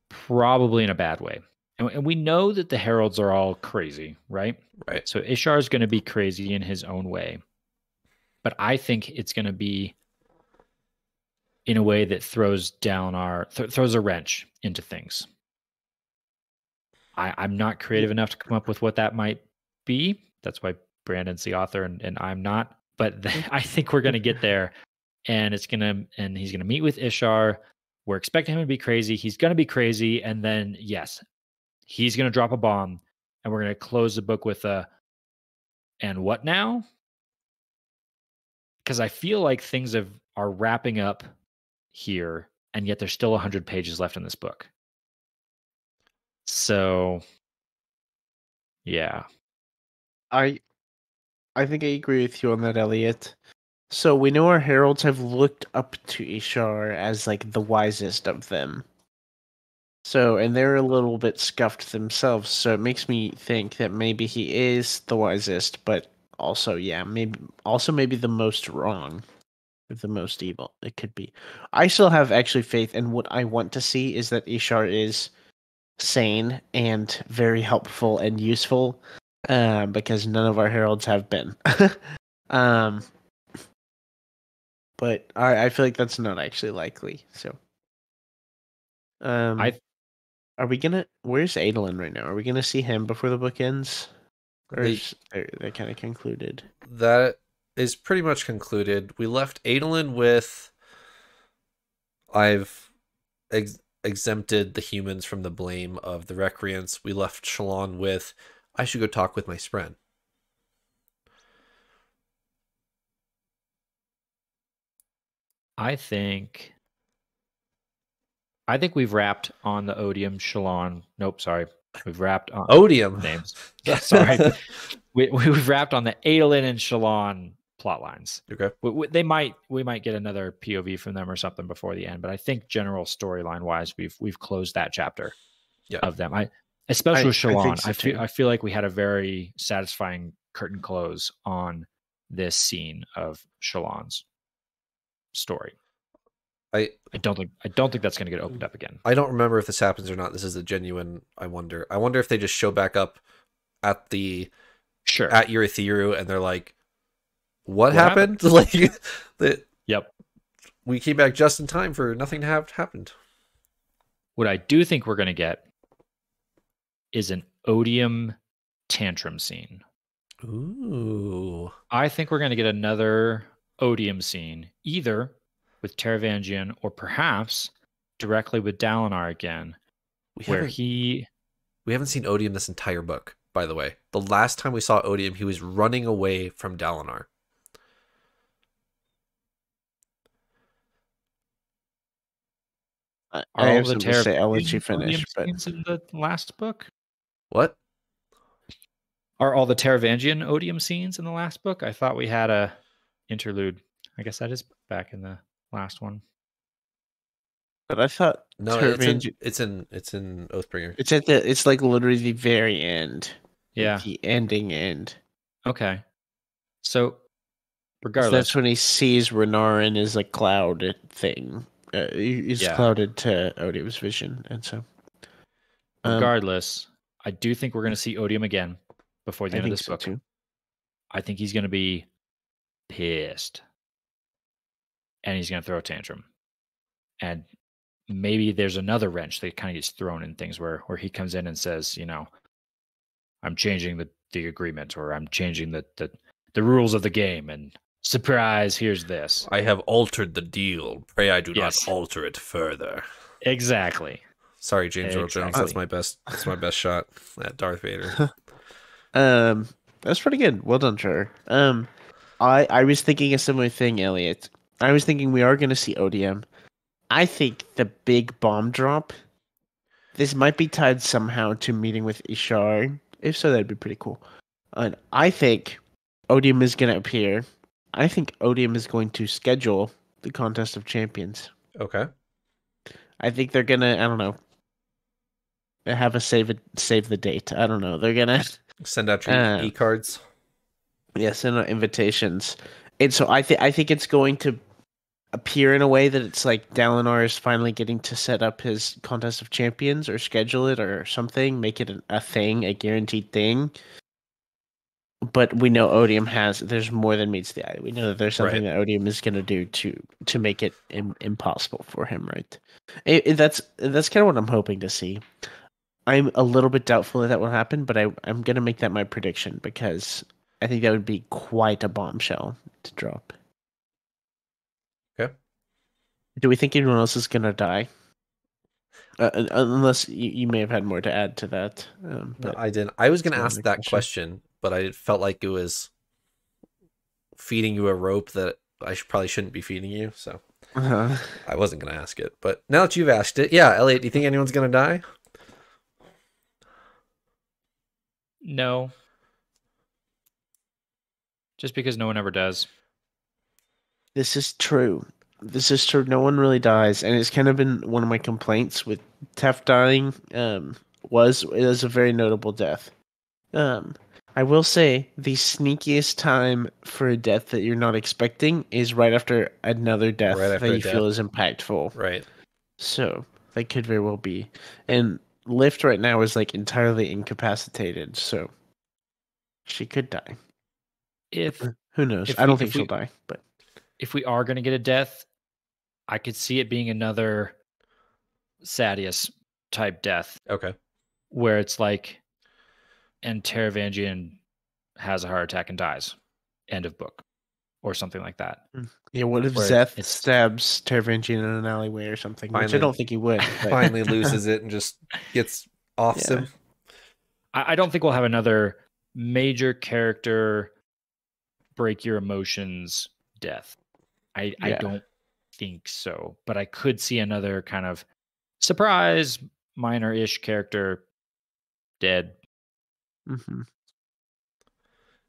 Probably in a bad way. And we know that the heralds are all crazy, right? Right. So Ishar is going to be crazy in his own way. But I think it's going to be in a way that throws Dalinar, throws a wrench into things. I'm not creative enough to come up with what that might be. That's why Brandon's the author and I'm not. But I think we're going to get there, and he's going to meet with Ishar. We're expecting him to be crazy. He's going to be crazy, and then yes, he's going to drop a bomb, and we're going to close the book with and what now? Because I feel like things are wrapping up here, and yet there's still 100 pages left in this book. So, yeah. I think I agree with you on that, Elliot. So we know our heralds have looked up to Ishar as like the wisest of them. So, and they're a little bit scuffed themselves, so it makes me think that maybe he is the wisest, but also, yeah, maybe the most wrong, or the most evil. It could be. I still have actually faith, and what I want to see is that Ishar is sane and very helpful and useful, because none of our heralds have been. But I feel like that's not actually likely. So, are we gonna? Where's Adolin right now? Are we gonna see him before the book ends, or is they kind of concluded? That is pretty much concluded. We left Adolin with, I've exempted the humans from the blame of the recreants. We left Shalon with, I should go talk with my spren. I think I think we've wrapped on the Odium Shalon. Nope, sorry. We've wrapped on Odium names. Sorry. We've wrapped on the Adolin and Shalon plot lines. Okay. We might get another POV from them or something before the end, but I think general storyline wise, we've closed that chapter of them. Especially with Shalon, I feel like we had a very satisfying curtain close on this scene of Shalon's story. I don't think that's going to get opened up again. I don't remember if this happens or not. This is a genuine. I wonder if they just show back up at at Urithiru and they're like, "What happened?" Like, Yep. We came back just in time for nothing to have happened. What I do think we're going to get is an Odium tantrum scene. Ooh. I think we're going to get another Odium scene, either with Taravangian or perhaps directly with Dalinar again, We haven't seen Odium this entire book, by the way. The last time we saw Odium, he was running away from Dalinar. I have something to say. I'll let you finish. Scenes in the last book? What? Are all the Taravangian Odium scenes in the last book? I thought we had a interlude. I guess that is back in the last one. But I thought no, it's in Oathbringer. It's like literally the very end. Yeah, like the ending end. Okay, so regardless, so that's when he sees Renarin as a cloud thing. He's clouded to Odium's vision, and so regardless, I do think we're going to see Odium again before the end of this book. Too. I think he's going to be pissed, and he's going to throw a tantrum, and maybe there's another wrench that kind of gets thrown in things where he comes in and says, you know, I'm changing the agreement, or I'm changing the rules of the game, and surprise, here's this. I have altered the deal. Pray I do not alter it further. Exactly. Sorry, James Earl Jones. That's my best shot at Darth Vader. That's pretty good. Well done, Trevor. I was thinking a similar thing, Elliot. I was thinking we are going to see Odium. I think the big bomb drop, this might be tied somehow to meeting with Ishar. If so, that'd be pretty cool. And I think Odium is going to appear. I think Odium is going to schedule the Contest of Champions. Okay. I think they're going to, I don't know, have a save the date. I don't know. They're going to send out your e-cards. Yeah, send out invitations. And so I think it's going to appear in a way that it's like Dalinar is finally getting to set up his Contest of Champions or schedule it or something, make it a thing, a guaranteed thing. But we know Odium there's more than meets the eye. We know that there's something that Odium is going to do to make it impossible for him, right? That's kind of what I'm hoping to see. I'm a little bit doubtful that will happen, but I'm going to make that my prediction because I think that would be quite a bombshell to drop. Okay. Do we think anyone else is going to die? Unless you may have had more to add to that. No, I didn't. I was going to ask that question, but I felt like it was feeding you a rope that I probably shouldn't be feeding you, so I wasn't going to ask it. But now that you've asked it, yeah, Elliot, do you think anyone's going to die? No. Just because no one ever does. This is true. No one really dies, and it's kind of been one of my complaints with Tef dying. It was a very notable death. I will say the sneakiest time for a death that you're not expecting is right after another death that you feel is impactful. Right. So that could very well be. And Lift right now is like entirely incapacitated, so she could die. Who knows? I don't think she'll die, but if we are going to get a death, I could see it being another Sadius type death. Okay. Where it's like, and Taravangian has a heart attack and dies. End of book. Or something like that. Yeah, what if Zeth stabs Taravangian in an alleyway or something? Which I don't think he would. But... finally loses it and just gets offs him. I don't think we'll have another major character break your emotions death. I don't think so. But I could see another kind of Surprise, minor-ish character dead. Mm-hmm.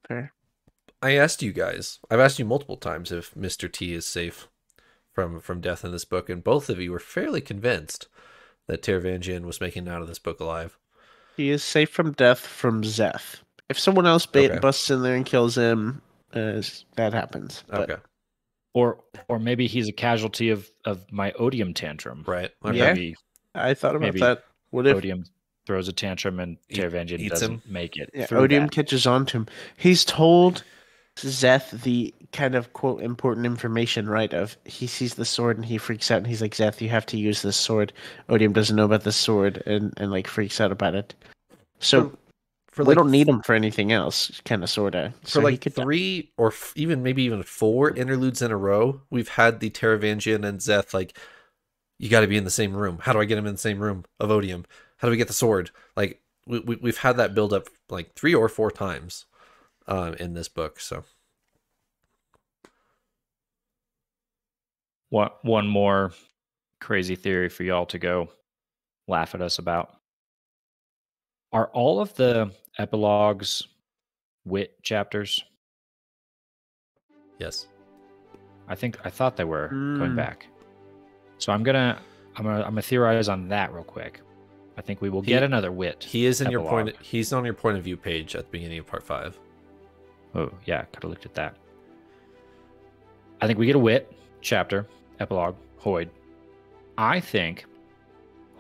Fair. I asked you guys, I've asked you multiple times if Mr. T is safe from death in this book, and both of you were fairly convinced that Taravangian was making it out of this book alive. He is safe from death from Zeth. If someone else Okay. busts in there and kills him, that happens. But Okay. Or maybe he's a casualty of my odium tantrum. Right. Okay. Yeah. Maybe I thought about maybe that. What if odium throws a tantrum and Taravangian eats doesn't him? make it yeah, through Odium that? catches on to him? He's told Zeth the kind of quote important information, right? Of he sees the sword and he freaks out and he's like, Zeth, you have to use this sword. Odium doesn't know about the sword and like freaks out about it. So For we like don't need him for anything else, kind of sorta. for So he like could 3 or even 4 interludes in a row, we've had the Taravangian and Zeth like, you got to be in the same room. How do I get him in the same room of Odium? How do we get the sword? Like we've had that build up like 3 or 4 times in this book. So One more crazy theory for y'all to go laugh at us about. Are all of the epilogues wit chapters? yes, I thought they were going Mm. back. So I'm gonna theorize on that real quick. I think we will get another wit. he is in your epilogue. point. He's on your point of view page at the beginning of part 5. Oh yeah, could have looked at that. I think we get a wit chapter epilogue. Hoyd. I think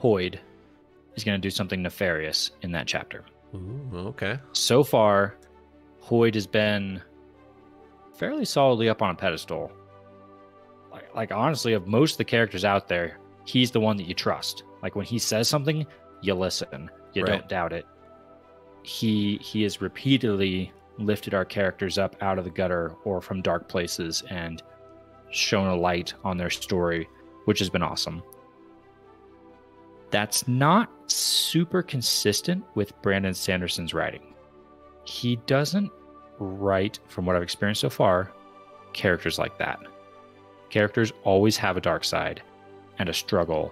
Hoyd is going to do something nefarious in that chapter. Ooh, okay. So far, Hoyd has been fairly solidly up on a pedestal. Like honestly, of most of the characters out there, he's the one that you trust. Like when he says something, you listen. You Right. don't doubt it. He has repeatedly lifted our characters up out of the gutter or from dark places and shown a light on their story, which has been awesome. That's not super consistent with Brandon Sanderson's writing. He doesn't write, from what I've experienced so far, characters like that. Characters always have a dark side and a struggle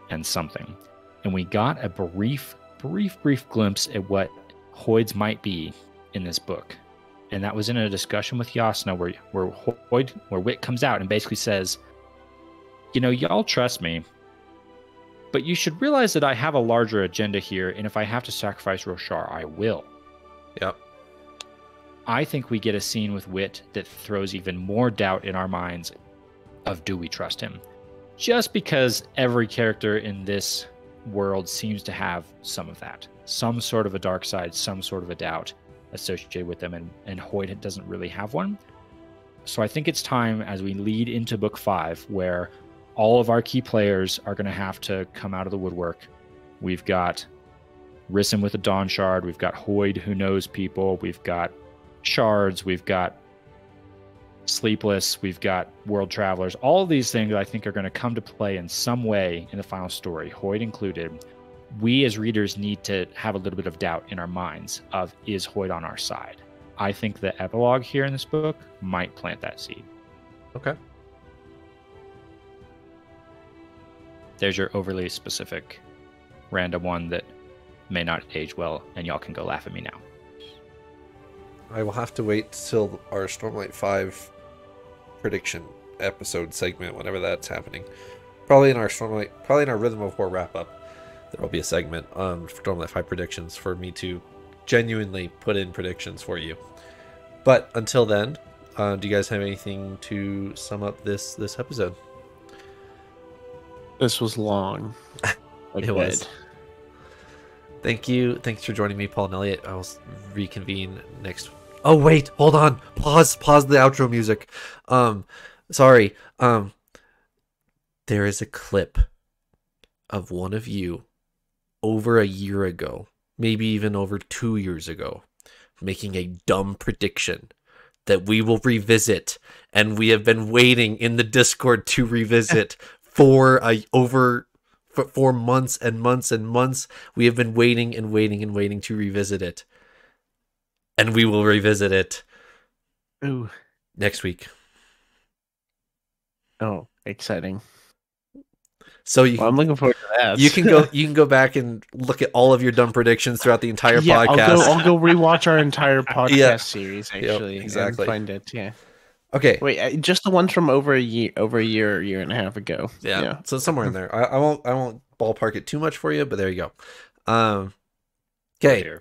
and something. And we got a brief glimpse at what Hoyd's might be in this book. And that was in a discussion with Yasna where Wit comes out and basically says, you know, y'all trust me, but you should realize that I have a larger agenda here, and if I have to sacrifice Roshar, I will. Yep. I think we get a scene with Wit that throws even more doubt in our minds of do we trust him? Just because every character in this world seems to have some of that. Some sort of a dark side, some sort of a doubt associated with them, and Hoyd doesn't really have one. So I think it's time as we lead into book 5 where all of our key players are going to have to come out of the woodwork. We've got Rissam with a Dawn Shard, we've got Hoyd who knows people, we've got Shards, we've got Sleepless, we've got World Travelers. All of these things I think are going to come to play in some way in the final story, Hoyd included. We as readers need to have a little bit of doubt in our minds of, is Hoyd on our side? I think the epilogue here in this book might plant that seed. Okay. There's your overly specific random one that may not age well, and y'all can go laugh at me now. I will have to wait till our Stormlight 5 prediction episode segment, whenever that's happening. Probably in our Rhythm of War wrap up. There will be a segment on Stormlight 5 predictions for me to genuinely put in predictions for you. But until then, do you guys have anything to sum up this episode? This was long. It was. Thank you. Thanks for joining me, Paul and Eliot. I will reconvene next. Oh wait, hold on. Pause the outro music. Sorry. There is a clip of one of you over a year ago, maybe even over 2 years ago, making a dumb prediction that we will revisit, and we have been waiting in the Discord to revisit for months and months and months. We have been waiting and waiting and waiting to revisit it, and we will revisit it next week. Oh, exciting. So you Well, I'm looking forward to that. you can go back and look at all of your dumb predictions throughout the entire Yeah, podcast. I'll go rewatch our entire podcast series actually. exactly. And find it. Yeah. Okay. Wait, just the ones from over a year and a half ago. Yeah. So somewhere in there. I won't ballpark it too much for you, but there you go. Okay.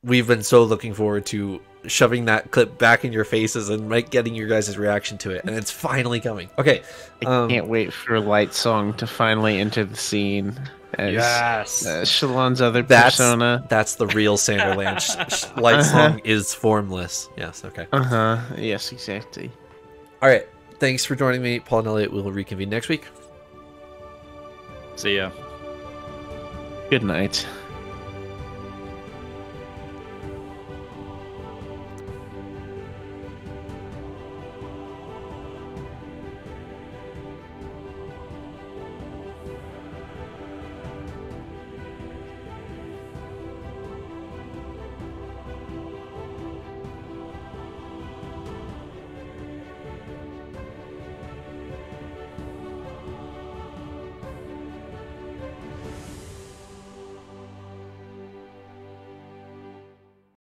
We've been so looking forward to shoving that clip back in your faces and getting your guys' reaction to it, and it's finally coming. Okay. I can't wait for Light Song to finally enter the scene as Shalon's other persona. That's the real Sanderland. Light Song is formless. Yes, okay. Yes, exactly. All right. Thanks for joining me. Paul and Eliot will reconvene next week. See ya. Good night.